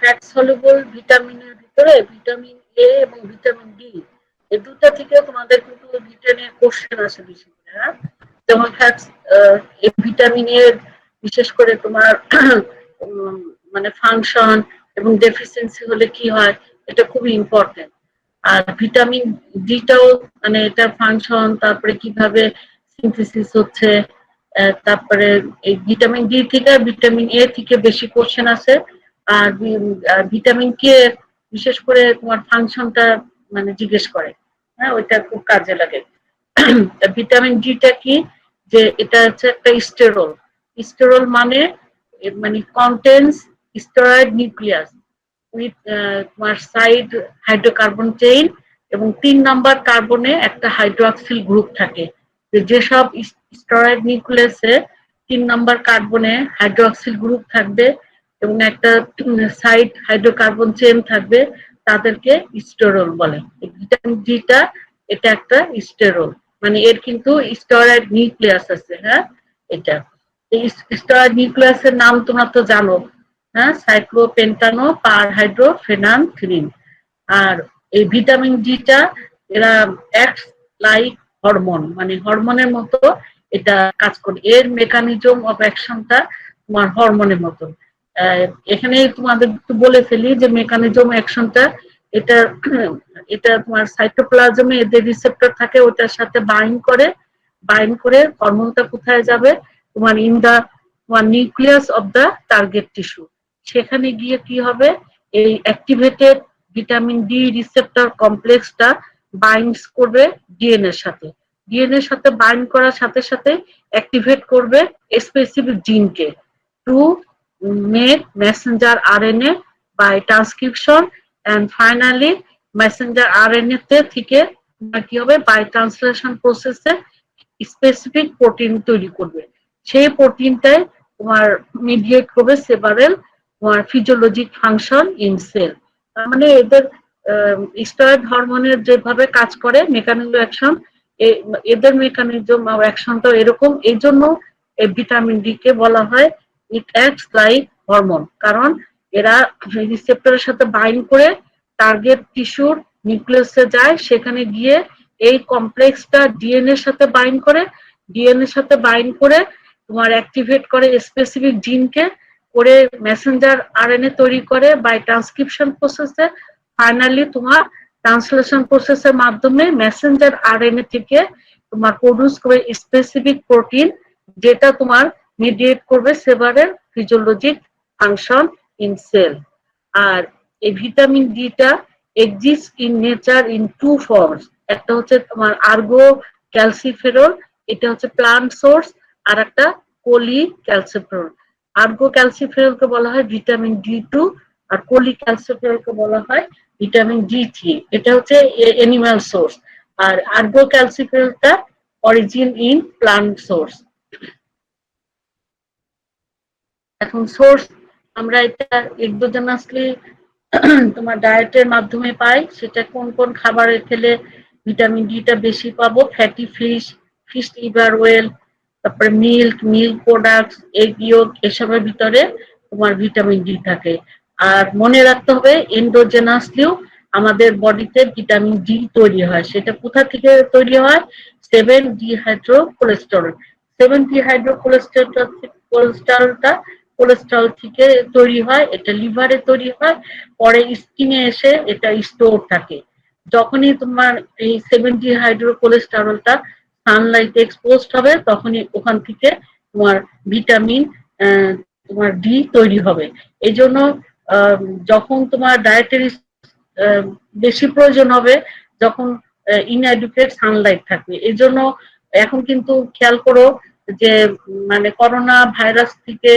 Fat soluble ভিটামিনের ভিতরে vitamin A এবং ভিটামিন ডি এই দুটা থেকে তোমাদের কিন্তু রিটেনের কোশ্চেন আসে বেশি করে, হ্যাঁ? যেমন ফ্যাটস, এই ভিটামিন এর বিশেষ করে তোমার মানে ফাংশন এবং ডেফিসিয়েন্সি হলে কি হয়, এটা খুবই ইম্পর্টেন্ট। আর ভিটামিন ডিটাও মানে এটার ফাংশন, তারপরে কিভাবে সিনথেসিস হচ্ছে, তারপরে এই ভিটামিন ডি থেকে ভিটামিন এ থেকে বেশি কোশ্চেন আছে। আর ভিটামিন কে বিশেষ করে তোমার ফাংশনটা মানে জিজ্ঞেস করে, হ্যাঁ, ওইটা খুব কাজে লাগে। ভিটামিন ডিটা কি, যে এটা হচ্ছে একটা স্টেরল। স্টেরল মানে মানে কন্টেন্স স্টেরয়েড নিউক্লিয়াস উইথ তোমার সাইড হাইড্রোকার্বন চেইন এবং 3 নম্বর কার্বনে একটা হাইড্রোক্সিল গ্রুপ থাকে। যেসব স্টেরয়েড নিউক্লিয়াসে 3 নম্বর কার্বনে হাইড্রোক্সিল গ্রুপ থাকবে এবং একটা সাইড হাইড্রোকার্বন চেইন থাকবে, তাদেরকে স্টেরল বলে। ভিটামিন ডিটা এটা একটা স্টেরল, মানে এর কিন্তু স্টেরয়েড নিউক্লিয়াস আছে, হ্যাঁ। এটা এই স্টেরয়েড নিউক্লিয়াসের নাম তোমরা তো জানো, হ্যাঁ, সাইক্লোপেন্টানো পারহাইড্রোফেনানথ্রিন। আর এই ভিটামিন ডিটা এরা অ্যাক্টস লাইক হরমোন, মানে হরমোনের মতো এটা কাজ করে। এর মেকানিজম অফ অ্যাকশনটা তোমার হরমোনের মতো। এখানে তোমাদের একটু বলে ফেলি যে মেকানিজম অ্যাকশনটা, এটা এটা তোমার সাইটোপ্লাজমে এদের রিসেপ্টর থাকে, ওটার সাথে বাইন্ড করে হরমোনটা কোথায় যাবে, তোমার ইন দা তোমার nucleus of the target tissue. সেখানে গিয়ে কি হবে, এই অ্যাক্টিভেটেড ভিটামিন ডি রিসেপ্টর কমপ্লেক্সটা বাইন্ডস করবে ডিএনএর সাথে। ডিএনএর সাথে বাইন্ড করার সাথে সাথে অ্যাক্টিভেট করবে স্পেসিফিক জিনকে to make messenger RNA by transcription, and finally messenger RNA তে থেকে কি হবে, বাই ট্রান্সলেশন প্রসেসে স্পেসিফিক প্রোটিন তৈরি করবে। সেই প্রোটিনটাই তোমার মিডিয়েট করবে সেভারেল তোমার ফিজিওলজিক ফাংশন ইন সেল। তার মানে এদের স্টেরয়েড হরমোনের যেভাবে কাজ করে মেকানিজম অ্যাকশন, এদের মেকানিজম অ্যাকশনটা এরকম। এই জন্য এই ভিটামিন ডি কে বলা হয় ইট অ্যাক্টস লাইক হরমোন, কারণ এরা রিসেপ্টরের সাথে বাইন্ড করে টার্গেট টিস্যুর নিউক্লিয়াসে যায়, সেখানে গিয়ে এই কমপ্লেক্সটা ডিএনএ এর সাথে বাইন্ড করে, ডিএনএ এর সাথে বাইন্ড করে তোমার অ্যাক্টিভেট করে স্পেসিফিক জিনকে, করে মেসেঞ্জার আরএনএ তৈরি করে বাই ট্রান্সক্রিপশন প্রসেসে। ফাইনালি তোমার ট্রান্সলেশন প্রসেসের মাধ্যমে মেসেঞ্জার আরএনএ থেকে তোমার প্রডিউস করে স্পেসিফিক প্রোটিন, যেটা তোমার মিডিয়েট করবে several physiologic function in cell. আর এই ভিটামিন ডিটা exist in nature in two forms. একটা হচ্ছে তোমার আর্গো ক্যালসিফেরল, এটা হচ্ছে প্লান্ট সোর্স, আর একটা কোলি ক্যালসিফেরল। আর্গো ক্যালসিফেরলকে বলা হয় ভিটামিন ডি2, আর কোলি ক্যালসিফেরলকে বলা হয় ভিটামিন ডি3। এটা হচ্ছে অ্যানিমাল সোর্স, আর আর্গো ক্যালসিফেরলটা অরিজিন ইন প্লান্ট সোর্স। এখন সোর্স আমরা এটা এক্সোজেনাসলি তোমার ডায়েটের মাধ্যমে পাই। সেটা কোন কোন খাবারে খেলে ভিটামিন ডিটা বেশি পাবো, fatty fish, fish liver well, তারপরে মিল্ক প্রোডাক্টস, এগ ইয়ক, এসবের ভিতরে তোমার ভিটামিন ডি থাকে। আর মনে রাখতে হবে এন্ডোজেনাসলিও আমাদের বডিতে ভিটামিন ডি তৈরি হয়। সেটা কোথা থেকে তৈরি হয়, 7 ডিহাইড্রো কোলেস্টেরল। 7 ডিহাইড্রো কোলেস্টেরলটা কোলেস্টেরল থেকে তৈরি হয়, এটা লিভারে তৈরি হয়, পরে স্কিনে এসে এটা স্টোর থাকে। যখনই তোমার এই 7 ডিহাইড্রো কোলেস্টেরলটা সানলাইট এক্সপোজ হবে, তখনই ওখান থেকে তোমার ভিটামিন তোমার ডি তৈরি হবে। এই জন্য যখন তোমার ডায়েটারি বেশি প্রয়োজন হবে, যখন ইনএডুকেট সানলাইট থাকবে। এই জন্য এখন কিন্তু খেয়াল করো যে মানে করোনা ভাইরাস থেকে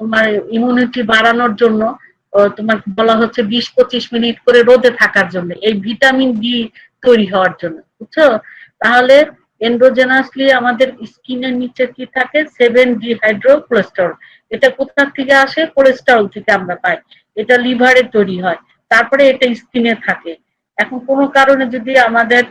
তোমার ইমিউনিটি বাড়ানোর জন্য তোমার বলা হচ্ছে 20-25 মিনিট করে রোদে থাকার জন্য, এই ভিটামিন ডি তৈরি হওয়ার জন্য, বুঝছো? তাহলে এন্ডোজেনাসলি আমাদের স্কিনের নিচে কি থাকে, 7 ডিহাইড্রো কোলেস্টেরল। এটা কোথা থেকে আসে, কোলেস্টেরল থেকে আমরা পাই। এটা লিভারে তৈরি হয়, তারপরে এটা স্কিনে থাকে। এখন কোনো কারণে যদি আমাদের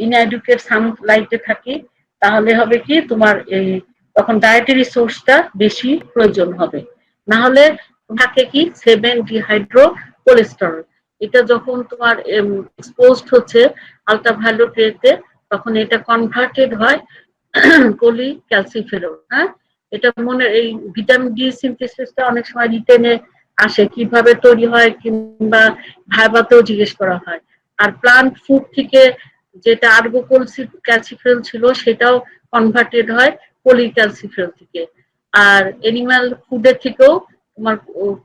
ইনএডুকেট সানলাইটে থাকি, তাহলে হবে কি তোমার এই তখন ডায়েটারি সোর্সটা বেশি প্রয়োজন হবে। না হলে থাকে কি 7 ডিহাইড্রো কোলেস্টেরল। এটা যখন তোমার এক্সপোজড হচ্ছে আলট্রাভায়োলেট রেতে, তখন এটা কনভার্টেড হয় কোলি ক্যালসিফেরল। হ্যাঁ, এটা মনে এই ভিটামিন ডি সিনথেসিসটা অনেক সময় রিটেনে আসে, কিভাবে তৈরি হয় কিংবা ভাইবাতেও জিজ্ঞেস করা হয়। আর প্লান্ট ফুড থেকে যেটা আর্গো ক্যালসিফেরল ছিল সেটাও কনভার্টেড হয় পলিক্যালসিফেরল থেকে। আর এনিম্যাল ফুডের থেকেও তোমার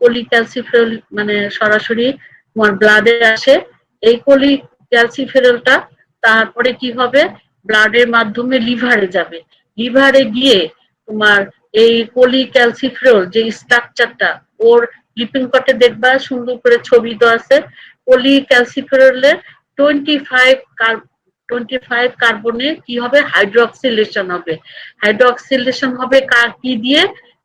পলিক্যালসিফেরল মানে সরাসরি তোমার ব্লাডে আসে। এই পলিক্যালসিফেরলটা তারপরে কি হবে, ব্লাডের মাধ্যমে লিভারে যাবে। লিভারে গিয়ে তোমার এই পলিক্যালসিফেরল যে স্ট্রাকচারটা, ওর লিপিং কটে দেখবা সুন্দর করে ছবি দেওয়া আছে। পলিক্যালসিফেরলের 25 কার্বনে কি হবে, হাইড্রোক্সিলেশন হবে। হাইড্রোক্সিলেশন হবে কি দিয়ে,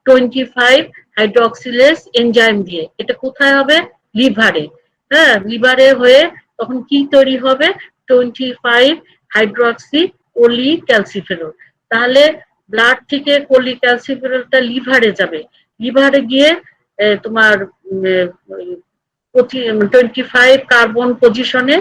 25 হাইড্রোক্সিলেস এনজাইম দিয়ে। এটা কোথায় হবে, লিভারে। হ্যাঁ, লিভারে হয়ে তখন কি তৈরি হবে, 25 হাইড্রোক্সি কোলিক্যালসিফেরল। তাহলে ব্লাড থেকে কোলিক্যালসিফেরলটা লিভারে যাবে। লিভারে গিয়ে তোমার 25 কার্বন পজিশনে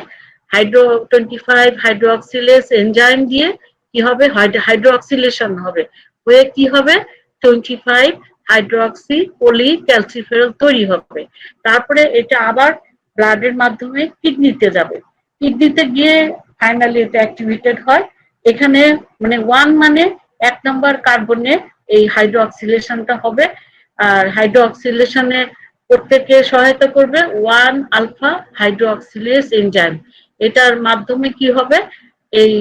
25 হাইড্রোক্সিলেস এনজাইম দিয়ে কি হবে, হাইড্রোক্সিলেশন হবে, হয়ে কি হবে 25 হাইড্রোক্সি পলিক্যালসিফেরল তৈরি হবে। তারপরে এটা আবার ব্লাডের মাধ্যমে কিডনিতে যাবে। কিডনিতে গিয়ে ফাইনালি এটা অ্যাক্টিভেটেড হয়। এখানে মানে 1 মানে 1 নম্বর কার্বনে এই হাইড্রোক্সিলেশনটা হবে। আর হাইড্রোক্সিলেশনে প্রত্যেকে সহায়তা করবে 1 আলফা হাইড্রোক্সিলেস এনজাইম। এটার মাধ্যমে কি হবে, এই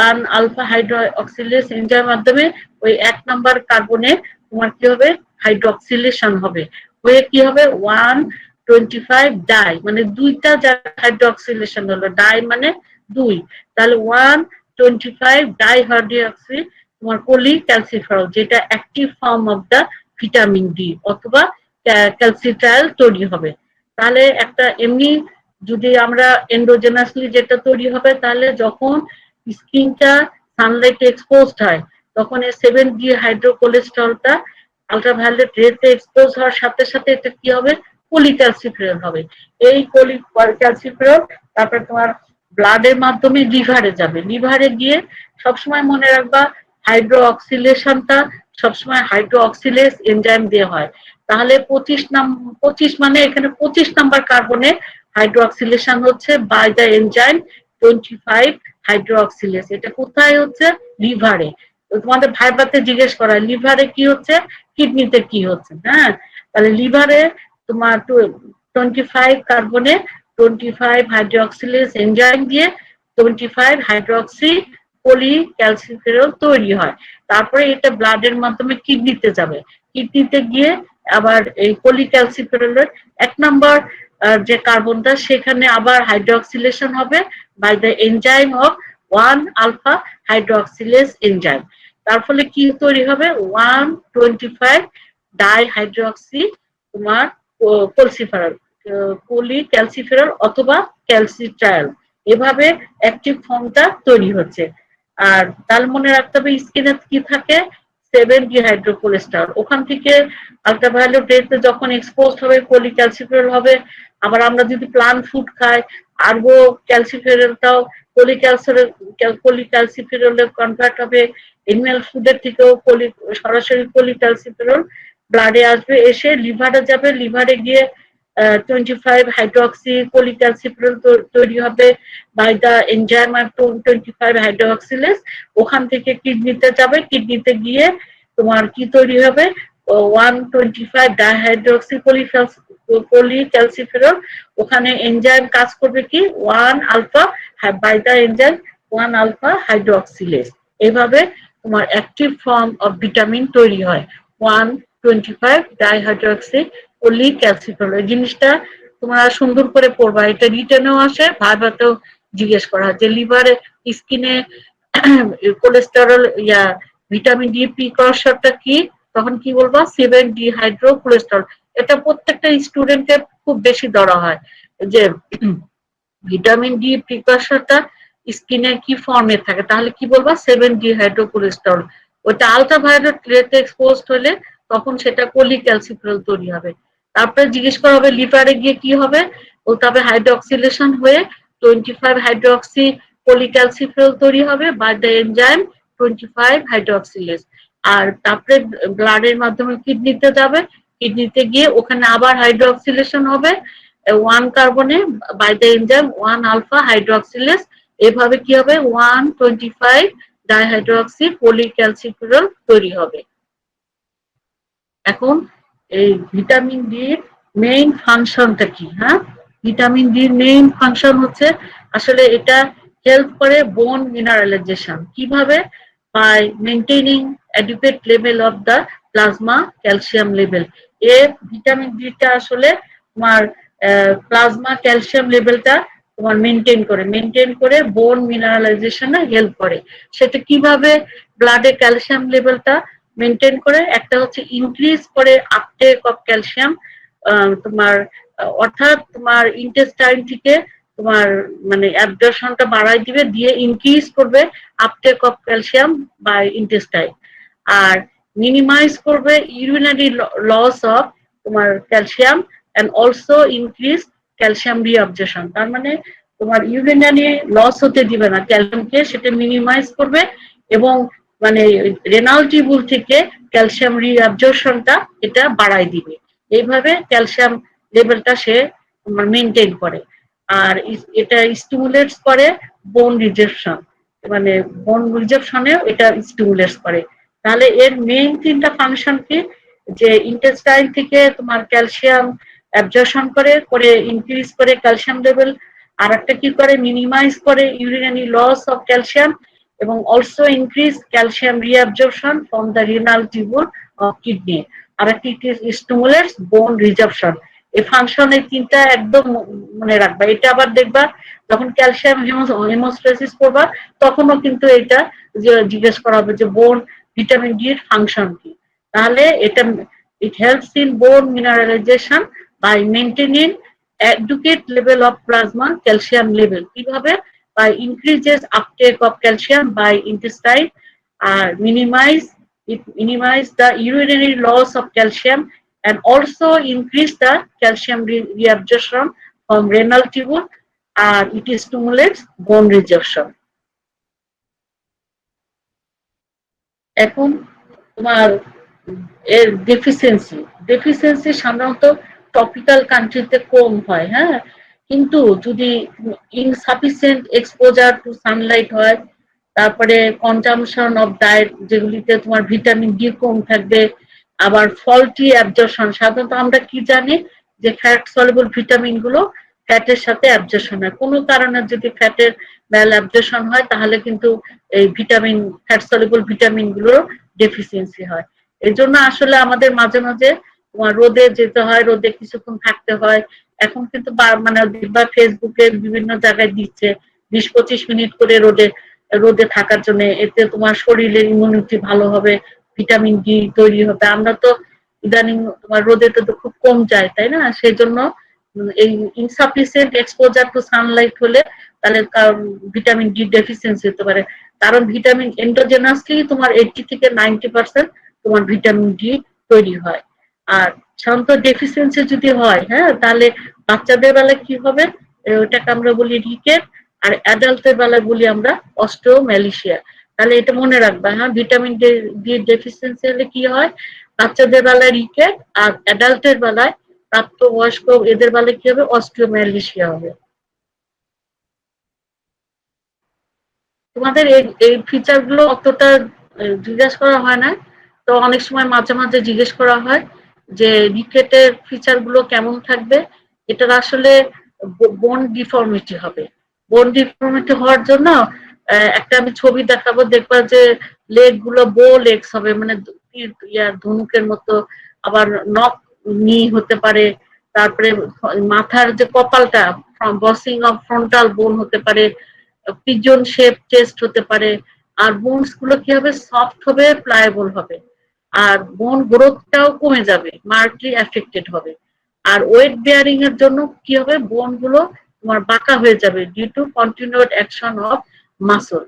1 আলফা হাইড্রোক্সিলেস এনজাইম মাধ্যমে ওই 1 নম্বর কার্বনে তোমার কি হবে, হাইড্রোক্সিলেশন হবে, হয়ে কি হবে 125 ডাই, মানে দুইটা হাইড্রোক্সিলেশন হলো, ডাই মানে 2, তাহলে 125 ডাই হাইড্রোক্সি তোমার পলিক্যালসিফেরল, যেটা active form of the vitamin D অথবা ক্যালসিট্রায়াল তৈরি হবে। তাহলে একটা এমনি যদি আমরা এন্ডোজেনাসলি যেটা তৈরি হবে, তাহলে যখন স্কিনটা সানলাইটে এক্সপোজড হয় তখন এই 7 ডিহাইড্রোকোলেস্টেরলটা আলট্রাভায়োলেট রেতে এক্সপোজ হওয়ার সাথে সাথে এটা কি হবে, পলিক্যালসিফেরল হবে। এই পলিক্যালসিফেরল তারপরে তোমার ব্লাডের মাধ্যমে লিভারে যাবে। লিভারে গিয়ে সবসময় মনে রাখবা হাইড্রোক্সিলেশনটা সবসময় হাইড্রোক্সিলেস এনজাইম দিয়ে হয়। তাহলে 25 মানে এখানে 25 নম্বর কার্বনে হাইড্রোক্সিলেশন হচ্ছে বাই দ্য এনজাইম 25 হাইড্রোক্সিলেস। এটা কোথায় হচ্ছে, লিভারে। তোমাদের ভাইবাতে জিজ্ঞেস করা লিভারে কি হচ্ছে, কিডনিতে কি হচ্ছে। হ্যাঁ, তাহলে লিভারে তোমার 25 কার্বনে 25 হাইড্রোক্সিলেস এনজাইম দিয়ে 25 হাইড্রোক্সি পলিক্যালসিফেরল তৈরি হয়। তারপরে এটা ব্লাডের মাধ্যমে কিডনিতে যাবে। কিডনিতে গিয়ে আবার এই পলিক্যালসিফেরলের 1 নম্বর যে কার্বনটা সেখানে আবার হাইড্রোক্সিলেশন হবে by the enzyme of 1 alpha hydroxylase enzyme. তার ফলে কি তৈরি হবে, 125 ডাই হাইড্রোক্সি তোমার কোলসিফেরল, পলিক্যালসিফেরল অথবা ক্যালসিট্রায়াল, এভাবে অ্যাক্টিভ ফর্মটা তৈরি হচ্ছে। আর তাহলে মনে রাখতে হবে স্কিনে কি থাকে, 7 ডিহাইড্রোকোলেস্টেরল। ওখান থেকে আলট্রাভায়োলেট রেতে যখন এক্সপোজ হবে পলিক্যালসিফেরল হবে। আবার আমরা যদি প্লান্ট ফুড খাই, আর্গো ক্যালসিফেরলটাও পলিক্যালসিফেরলে কনভার্ট হবে। এনিম্যাল ফুডের থেকেও সরাসরি পলিক্যালসিফেরল ব্লাডে আসবে, এসে লিভারে যাবে। লিভারে গিয়ে 25 হাইড্রোক্সি পলিক্যালসিফেরল তৈরি হবে বাই দ্য এনজাইম 25 হাইড্রোক্সিলেস। ওখান থেকে কিডনিতে যাবে। কিডনিতে গিয়ে তোমার কি তৈরি হবে, 125 ডাইহাইড্রোক্সি পলিক্যালসিফেরল। ওখানে এনজাইম কাজ করবে কি 1 alpha by the enzyme 1 alpha hydroxylase. এভাবে তোমার অ্যাক্টিভ ফর্ম অফ ভিটামিন তৈরি হয় 125 ডাইহাইড্রোক্সি পলিক্যালসিফেরল। এই জিনিসটা তোমরা সুন্দর করে পড়বা, এটা রিটেনেও আসে, ভাইভাতেও জিজ্ঞেস করা হয় যে লিভারে স্কিনে কোলেস্টেরল ভিটামিন ডি প্রিকরসরটা কি, তখন কি বলবা 7 ডিহাইড্রোকোলেস্টেরল। এটা প্রত্যেকটা স্টুডেন্টের খুব বেশি ধরা হয় যে ভিটামিন ডি প্রিকরসরটা স্কিনে কি ফর্মে থাকে, তাহলে কি বলবা 7 ডিহাইড্রোকোলেস্টেরল। ওটা আলট্রাভায়োলেট রেতে এক্সপোজড হলে তখন সেটা পলিক্যালসিফেরল তৈরি হবে। তারপরে জিজ্ঞেস করা হবে লিভারে গিয়ে কি হবে, বলতে হবে হাইড্রোক্সিলেশন হয়ে 25 হাইড্রোক্সি পলিক্যালসিফেরল তৈরি হবে বাই দ্য এনজাইম 25 হাইড্রোক্সিলেজ। আর তারপরে ব্লাডের মাধ্যমে কিডনিতে যাবে, কিডনিতে গিয়ে ওখানে আবার হাইড্রোক্সিলেশন হবে 1 কার্বনে বাই দ্য এনজাইম 1 আলফা হাইড্রোক্সিলেজ। এভাবে কি হবে 125 ডাইহাইড্রোক্সি পলিক্যালসিফেরল তৈরি হবে। এখন এই ভিটামিন ডির মেইন ফাংশনটা কি? হ্যাঁ, ভিটামিন ডির মেইন ফাংশন হচ্ছে আসলে এটা হেল্প করে বোন মিনারেলাইজেশন। কিভাবে? By maintaining adequate level of the plasma calcium level. এ ভিটামিন ডিটা আসলে তোমার প্লাজমা ক্যালসিয়াম লেভেলটা তোমার মেনটেন করে বোন মিনারেলাইজেশনে হেল্প করে। সেটা কিভাবে ব্লাডে ক্যালসিয়াম লেভেলটা মেনটেন করে? একটা হচ্ছে ইনক্রিজ করে আপটেক অফ ক্যালসিয়াম, তোমার অর্থাৎ তোমার ইন্টেস্টাইন থেকে তোমার মানে অ্যাবজর্পশনটা বাড়াই দিবে, দিয়ে ইনক্রিজ করবে uptake of calcium by intestine. আর মিনিমাইজ করবে ইউরিনারি লস অফ তোমার calcium and also increase calcium reabsorption. তার মানে তোমার ইউরিনারি লস হতে দিবে না ক্যালসিয়ামকে, সেটা মিনিমাইজ করবে এবং মানে রেনাল টিউবুল থেকে ক্যালসিয়াম রিঅ্যাবজর্পশনটা এটা বাড়াই দিবে। এইভাবে ক্যালসিয়াম লেভেলটা সে মেনটেন করে। আর এটা স্টিমুলেটস করে বোন রিজেকশন, মানে বোন রিজেকশনেও এটা স্টিমুলেটস করে। তাহলে এর মেইন তিনটা ফাংশন কি? যে ইন্টেস্টাইন থেকে তোমার ক্যালসিয়াম অ্যাবজর্পশন করে ইনক্রিজ করে ক্যালসিয়াম লেভেল, আর একটা কি করে মিনিমাইজ করে ইউরিনারি লস অফ ক্যালসিয়াম এবং also increase calcium reabsorption from the renal tubule of kidney. আর একটি স্টিমুলেটস বোন রিজার্পশন। এই ফাংশন এই তিনটা একদম মনে রাখবা। এটা আবার দেখবা যখন ক্যালসিয়াম হেমোস্ট্যাসিস করবা তখনও কিন্তু এটা জিজ্ঞেস করা হবে যে বোন ভিটামিন ডি এর ফাংশন কি। তাহলে এটা ইট helps in bone mineralisation by maintaining adequate level of plasma calcium level. কিভাবে? by increases uptake of calcium by intestine, minimize the urinary loss of calcium and also increase the calcium reabsorption from renal tubule, and it stimulates bone resorption. এখন তোমার এর deficiency সাধারণত tropical কান্ট্রিতে কম হয়, হ্যাঁ, কিন্তু যদি ইনসাফিসিয়েন্ট এক্সপোজার টু সানলাইট হয়, তারপরে কনজাম্পশন অফ ডায়েট যেগুলিতে তোমার ভিটামিন ডি কম থাকবে, আবার ফল্টি অ্যাবজর্পশন। সাধারণত আমরা কি জানি যে ফ্যাট সলিবল ভিটামিন গুলো ফ্যাটের সাথে অ্যাবজর্পশন হয়। কোনো কারণে যদি ফ্যাটের ম্যাল অ্যাবজর্পশন হয় তাহলে কিন্তু এই ভিটামিন ফ্যাট সলিবল ভিটামিন গুলোর ডেফিসিয়েন্সি হয়। এই জন্য আসলে আমাদের মাঝে মাঝে রোদে যেতে হয়, রোদে কিছুক্ষণ থাকতে হয়। এখন কিন্তু মানে ফেসবুকে বিভিন্ন জায়গায় দিচ্ছে 20-25 মিনিট করে রোদে থাকার জন্য, এতে তোমার শরীরের ইমিউনিটি ভালো হবে, ভিটামিন ডি তৈরি হবে। আমরা তো ইদানিং তোমার রোদে তো খুব কম যায়, তাই না? সেই জন্য এই ইনসাফিসিয়েন্ট এক্সপোজার টু সানলাইট হলে তাহলে ভিটামিন ডি ডেফিসিয়েন্সি হতে পারে। কারণ ভিটামিন এন্ডোজেনাসলি তোমার 80 থেকে 90% তোমার ভিটামিন ডি তৈরি হয়। আর সাধারণত ডেফিসিয়েন্সি যদি হয়, হ্যাঁ, তাহলে বাচ্চাদের বেলায় কি হবে? ওটাকে আমরা বলি রিকেট, আর অ্যাডাল্টের বেলায় বলি আমরা অস্টিওম্যালিশিয়া। তাহলে এটা মনে রাখবা, হ্যাঁ, ভিটামিন ডি ডেফিসিয়েন্সি হলে কি হয়? বাচ্চাদের বেলায় রিকেট, আর অ্যাডাল্টের বেলায় প্রাপ্তবয়স্ক এদের বেলায় কি হবে? অস্টিওম্যালিশিয়া হবে। তোমাদের এই ফিচার গুলো অতটা জিজ্ঞেস করা হয় না, তো অনেক সময় মাঝে মাঝে জিজ্ঞেস করা হয় যে রিকেটের ফিচার গুলো কেমন থাকবে। এটার আসলে বোন ডিফর্মিটি হবে। বোন ডিফর্মিটি হওয়ার জন্য একটা আমি ছবি দেখাবো, দেখবা যে লেগ গুলো বো লেগস হবে, মানে ধনুকের মতো। আবার নক নি হতে পারে। তারপরে মাথার যে কপালটা বসিং অফ ফ্রন্টাল বোন হতে পারে, পিজন শেপ চেস্ট হতে পারে। আর বোনস গুলো কি হবে? সফট হবে, প্লায়েবল হবে। আর বোন গ্রোথটাও কমে যাবে, মার্কলি এফেক্টেড হবে। আর ওয়েট বেয়ারিং এর জন্য কি হবে? বোন গুলো তোমার বাঁকা হয়ে যাবে due to continued action of muscle.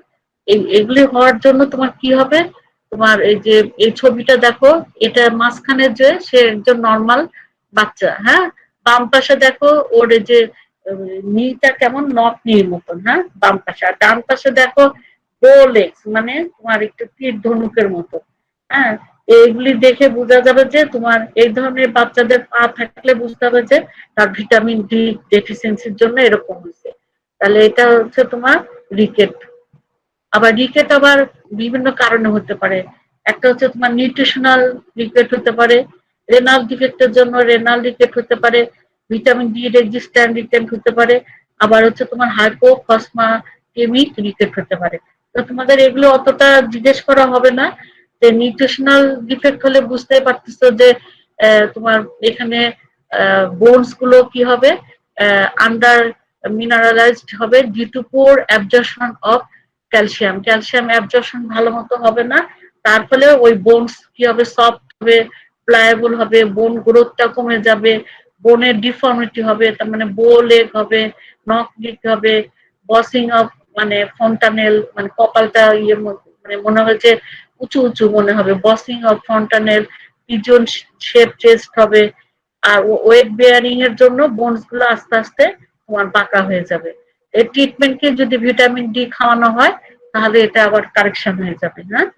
এগুলি হওয়ার জন্য তোমার কি হবে? তোমার এই যে এই ছবিটা দেখো, এটা মাঝখানে যে সে একজন নর্মাল বাচ্চা, হ্যাঁ, বাম পাশে দেখো ওর যে নিটা কেমন নখ নির মতন, হ্যাঁ, বাম পাশে। আর ডান পাশে দেখো বো লেগস, মানে তোমার একটু তীর ধনুকের মতো, হ্যাঁ। এইগুলি দেখে বোঝা যাবে যে তোমার এই ধরনের বাচ্চাদের পা থাকলে বুঝতে হবে যে তার ভিটামিন ডি ডেফিসিয়েন্সির জন্য এরকম হয়েছে। তাহলে এটা হচ্ছে তোমার রিকেট। আবার রিকেট আবার বিভিন্ন কারণে হতে পারে। একটা হচ্ছে তোমার নিউট্রিশনাল রিকেট হতে পারে, রেনাল ডিফেক্টের জন্য রেনাল রিকেট হতে পারে, ভিটামিন ডি রেজিস্ট্যান্ট রিকেট হতে পারে, আবার হচ্ছে তোমার হাইপোফসমাটিমিক রিকেট হতে পারে। তো তোমাদের এগুলো অতটা জিজ্ঞেস করা হবে না। যে নিউট্রিশনাল ডিফেক্ট হলে বুঝতে পারতেছো যে তোমার এখানে বোনস গুলো কি হবে, আন্ডার মিনারেলাইজড হবে due to poor absorption of calcium. Calcium absorption ভালো মতো হবে না, তার ফলে ওই বোনস কি হবে, সফট হবে, প্লায়েবল হবে, বোন গ্রোথটা কমে যাবে, বোনের ডিফর্মিটি হবে, তার মানে বো লেগ হবে, নক লিক হবে, বসিং অফ মানে ফন্টানেল, মানে কপালটা ইয়ে মানে মনে হয় যে উঁচু উঁচু মনে হবে, bossing of fontanelle, pigeon shape chest হবে। আর ওয়েট বেয়ারিং এর জন্য বোনস গুলো আস্তে আস্তে তোমার বাঁকা হয়ে যাবে। এই ট্রিটমেন্টকে যদি ভিটামিন ডি খাওয়ানো হয় তাহলে এটা আবার কারেকশন হয়ে যাবে, হ্যাঁ।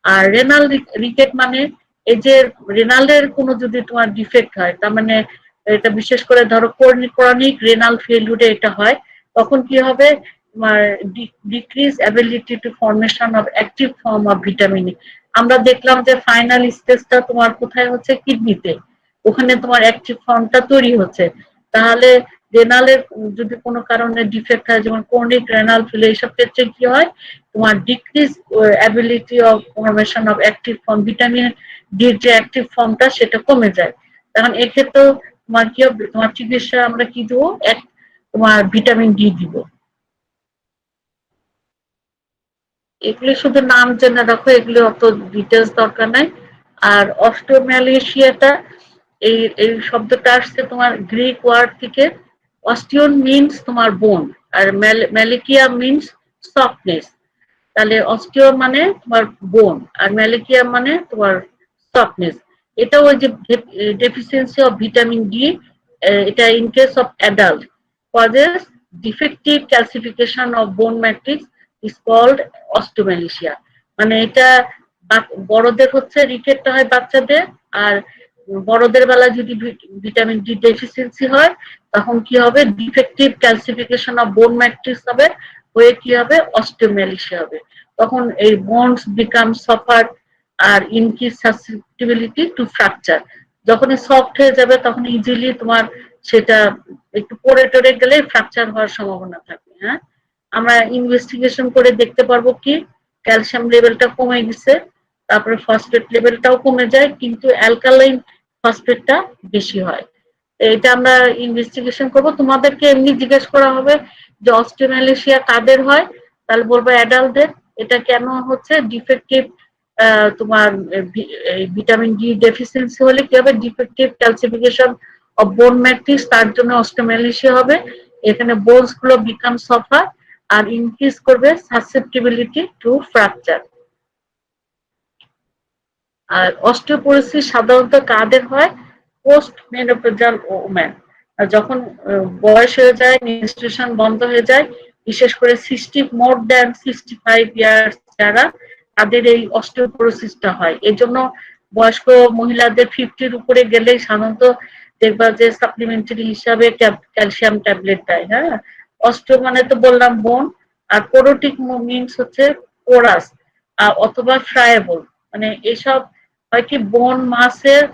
আর রেনাল রিকেট মানে এই যে রেনালের কোনো যদি তোমার ডিফেক্ট হয়, তার মানে এটা বিশেষ করে ধরো ক্রনিক রেনাল ফেলিউরে এটা হয়, তখন কি হবে, তোমার decrease ability to formation of active form of vitamin. আমরা দেখলাম যে ফাইনাল স্টেজটা তোমার কোথায় হচ্ছে, কিডনিতে, ওখানে তোমার অ্যাক্টিভ ফর্মটা তৈরি হচ্ছে। তাহলে রেনালের যদি কোনো কারণে ডিফেক্ট হয়, যেমন ক্রনিক রেনাল ফেলিউর, এইসব ক্ষেত্রে কি হয়, তোমার decrease ability of formation of active form, vitamin D যে অ্যাক্টিভ ফর্মটা সেটা কমে যায়। তখন এক্ষেত্রেও তোমার কি হবে, তোমার চিকিৎসা আমরা কি দেবো, তোমার ভিটামিন ডি দিব। এগুলি শুধু নাম জেনে রাখো, এগুলি অত ডিটেলস দরকার নাই। আর অস্টিওম্যালেশিয়াটা, এই এই শব্দটা আসছে তোমার গ্রিক ওয়ার্ড থেকে। অস্টিওন মিনস তোমার বোন, আর ম্যালিকিয়া মিনস সফটনেস। তাহলে অস্টিও মানে তোমার বোন, আর ম্যালিকিয়া মানে তোমার সফটনেস। এটা ওই যে ডেফিসিয়েন্সি অফ ভিটামিন ডি, এটা in case of adult causes defective calcification of bone matrix is called osteomalacia. মানে এটা বড়দের হচ্ছে রিকেটটা হয় বাচ্চাদের, আর বড়দের বেলা যদি ভিটামিন ডি ডেফিসিয়েন্সি হয় তখন কি হবে, defective calcification of bone matrix হবে, হয়ে কি হবে, অস্টিওম্যালিশিয়া হবে। তখন এই বোনস বিকাম সফার আর ইনক্রিজ সাসেপ্টিবিলিটি টু ফ্র্যাকচার। যখন সফট হয়ে যাবে তখন ইজিলি তোমার সেটা একটু পড়ে টরে গেলে ফ্র্যাকচার হওয়ার সম্ভাবনা থাকে, হ্যাঁ। আমরা ইনভেস্টিগেশন করে দেখতে পারবো কি, ক্যালসিয়াম লেভেলটা কমে গেছে, তারপরে ফসফেট লেভেলটাও কমে যায়, কিন্তু অ্যালকালাইন ফসফেটটা বেশি হয়। এটা আমরা ইনভেস্টিগেশন করব। তোমাদেরকে এমনি জিজ্ঞেস করা হবে যে অস্টিওম্যালেশিয়া কাদের হয়, তাহলে বলবো অ্যাডাল্টদের। এটা কেন হচ্ছে, ডিফেক্টিভ তোমার ভিটামিন ডি ডেফিসিয়েন্সি হলে কি হবে, defective calcification of bone matrix, তার জন্য অস্টিওম্যালেশিয়া হবে। এখানে বোনস গুলো বিকাম সফার আর ইনক্রিজ করবে সাসেপ্টিবিলিটি টু ফ্র্যাকচার। আর অস্টিওপোরোসিস সাধারণত কাদের হয়, পোস্ট মেনোপজাল ওম্যান, যখন বয়স হয়ে যায়, মেনস্ট্রুয়েশন বন্ধ হয়ে যায়, বিশেষ করে মোর দ্যান 65 ইয়ার্স যারা, তাদের এই অস্টিওপোরোসিসটা হয়। এই জন্য বয়স্ক মহিলাদের 50-র উপরে গেলেই সাধারণত দেখবা যে সাপ্লিমেন্টারি হিসাবে ক্যালসিয়াম ট্যাবলেট দেয়, হ্যাঁ। অস্টিও মানে তো বললাম বোন, আর পোরোটিক মিনস হচ্ছে পোরাস অথবা ফ্রায়েবল, মানে এইসব হয় কি, বোন মাসের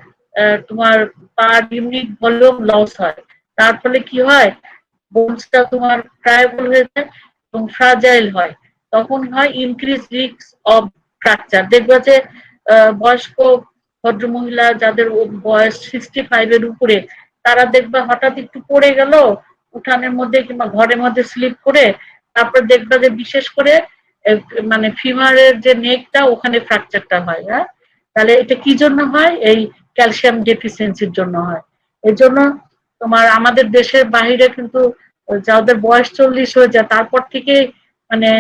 তোমার পার ইউনিট ভলিউম লস হয়, তার ফলে কি হয়, বোনসটা তোমার ফ্রায়েবল হয়ে যায় এবং ফ্রাজাইল হয়, তখন হয় ইনক্রিজ রিস্ক অফ ফ্র্যাকচার। দেখবা যে বয়স্ক ভদ্রমহিলা যাদের বয়স 65-এর উপরে, তারা দেখবা হঠাৎ একটু পড়ে গেল উঠানের মধ্যে কিংবা ঘরের মধ্যে স্লিপ করে, তারপর দেখবা যে বিশেষ করে মানে ফিমারের যে নেকটা ওখানে ফ্র্যাকচারটা হয়, হ্যাঁ। তাহলে এটা কি জন্য হয়, এই ক্যালসিয়াম ডেফিসিয়েন্সির জন্য হয়। এই জন্য তোমার আমাদের দেশের বাহিরে কিন্তু যাদের বয়স 40 হয়ে যায় তারপর থেকে মানে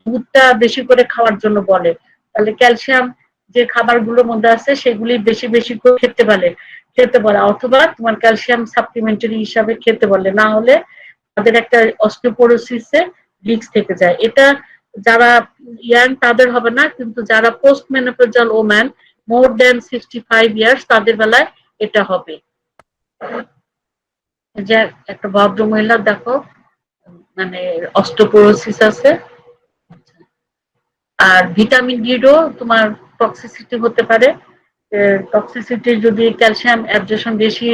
দুধটা বেশি করে খাওয়ার জন্য বলে। তাহলে ক্যালসিয়াম যে খাবারগুলোর মধ্যে আছে সেগুলি বেশি বেশি করে খেতে বলে, অথবা তোমার ক্যালসিয়াম সাপ্লিমেন্টারি হিসাবে খেতে বলে, না হলে তাদের একটা অস্টিওপোরোসিসে রিস্ক থেকে যায়। এটা যারা ইয়াং তাদের হবে না, কিন্তু যারা পোস্ট মেনোপজাল ওম্যান মোর দেন 65 ইয়ার্স তাদের বেলায় এটা হবে। যে একটা ভদ্র মহিলা দেখো মানে অস্টিওপোরোসিস আছে। আর ভিটামিন ডিরও তোমার টক্সিসিটি হতে পারে। টক্সিসিটি যদি ক্যালসিয়াম অ্যাবজর্পশন বেশি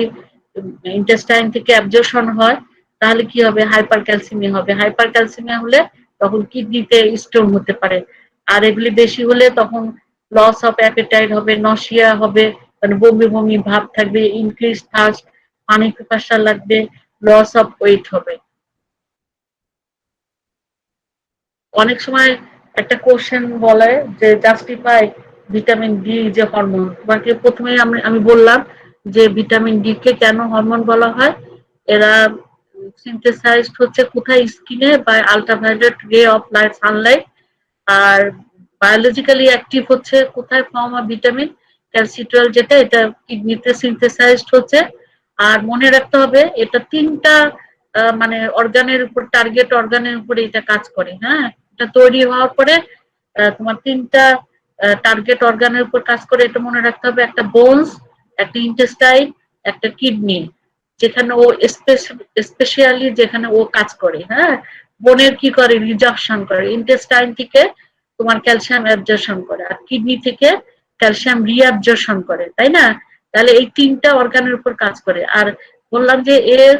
ইন্টেস্টাইন থেকে অ্যাবজর্পশন হয়, তাহলে কি হবে? হাইপার ক্যালসিমিয়া হবে। হাইপার ক্যালসিমিয়া হলে তখন কিডনিতে স্টোন হতে পারে। আর এগুলি বেশি হলে তখন লস অফ অ্যাপেটাইট হবে, নসিয়া হবে, মানে বমি বমি ভাব থাকবে, ইনক্রিজ থার্স্ট, পানি পিপাসা লাগবে, লস অফ ওয়েট হবে। অনেক সময় একটা কোশ্চেন বলে যে জাস্টিফাই ভিটামিন ডি যে হরমোন, তোমাকে প্রথমে আমি বললাম যে ভিটামিন ডি কে কেন হরমোন বলা হয়। এরা সিনথেসাইজড হচ্ছে কোথায়? স্কিনে by ultraviolet ray of light sunlight. আর বায়োলজিক্যালি অ্যাক্টিভ হচ্ছে কোথায়? ফর্ম অফ ভিটামিন ক্যালসিট্রল, যেটা এটা কিডনিতে সিনথেসাইজড হচ্ছে। আর মনে রাখতে হবে এটা তিনটা মানে অর্গানের উপর, টার্গেট অর্গানের উপরে এটা কাজ করে। হ্যাঁ, এটা তৈরি হওয়ার পরে তোমার তিনটা টার্গেট অর্গানের উপর কাজ করে, এটা মনে রাখতে হবে। একটা বোনস, একটা ইন্টেস্টাইন, একটা কিডনি, যেখানে ও স্পেশালি যেখানে ও কাজ করে। হ্যাঁ, বোনের কি করে? রিজার্পশন করে। ইন্টেস্টাইন থেকে তোমার ক্যালসিয়াম অ্যাবজর্পশন করে, আর কিডনি থেকে ক্যালসিয়াম রিঅ্যাবজর্পশন করে, তাই না? তাহলে এই তিনটা অর্গানের উপর কাজ করে। আর বললাম যে এর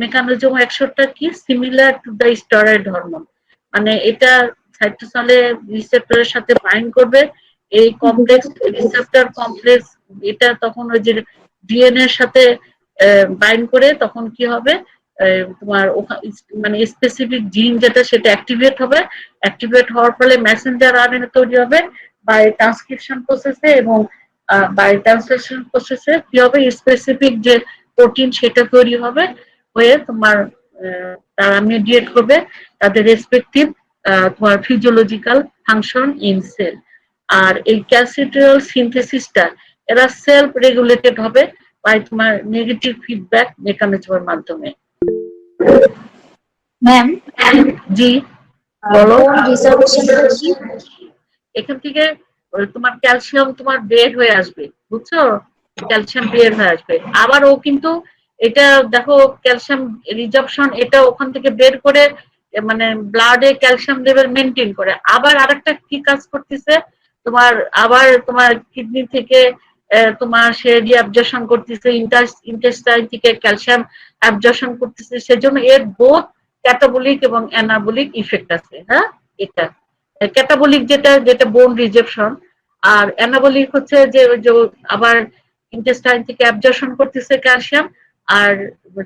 মেকানিজম অ্যাকশনটা কি? Similar to the steroid hormone. মানে এটা সাইটোসলে রিসেপ্টরের সাথে বাইন্ড করবে। এই কমপ্লেক্স রিসেপ্টর কমপ্লেক্স এটা তখন ওই যে ডিএনএ এর সাথে বাইন্ড করে তখন কি হবে? তোমার মানে স্পেসিফিক জিন যেটা সেটা অ্যাক্টিভেট হবে। অ্যাক্টিভেট হওয়ার ফলে মেসেঞ্জার আরএনএ তৈরি হবে বাই ট্রান্সক্রিপশন প্রসেসে, এবং বাই ট্রান্সলেশন প্রসেসে কি হবে? স্পেসিফিক যে প্রোটিন সেটা তৈরি হবে, হয়ে তোমার তারা মিডিয়েট হবে তাদের রেসপেক্টিভ তোমার ফিজিওলজিক্যাল ফাংশন ইন সেল। আর এই ক্যালসিট্রিওল সিনথেসিসটা এরা সেলফ রেগুলেটেড হবে বাই তোমার নেগেটিভ ফিডব্যাক মেকানিজমের মাধ্যমে। ম্যাম, জি বলো। রিজার্ভেশন এখান থেকে তোমার ক্যালসিয়াম তোমার বের হয়ে আসবে, বুঝছো? ক্যালসিয়াম বের হয়ে আসবে। আবার ও কিন্তু এটা দেখো ক্যালসিয়াম রিজার্পশন এটা ওখান থেকে বের করে মানে ব্লাডে ক্যালসিয়াম লেভেল মেনটেন করে। আবার আরেকটা কি কাজ করতেছে তোমার? আবার তোমার কিডনি থেকে তোমার সে রিঅ্যাবজর্পশন করতেছে, ইন্টেস্টাইন থেকে ক্যালসিয়াম অ্যাবজর্পশন করতেছে। সেজন্য এর বোথ ক্যাটাবলিক এবং অ্যানাবলিক ইফেক্ট আছে। হ্যাঁ, এটা ক্যাটাবলিক যেটা যেটা বোন রিজেকশন, আর অ্যানাবলিক হচ্ছে যে আবার ইন্টেস্টাইন থেকে অ্যাবজর্পশন করতেছে ক্যালসিয়াম, আর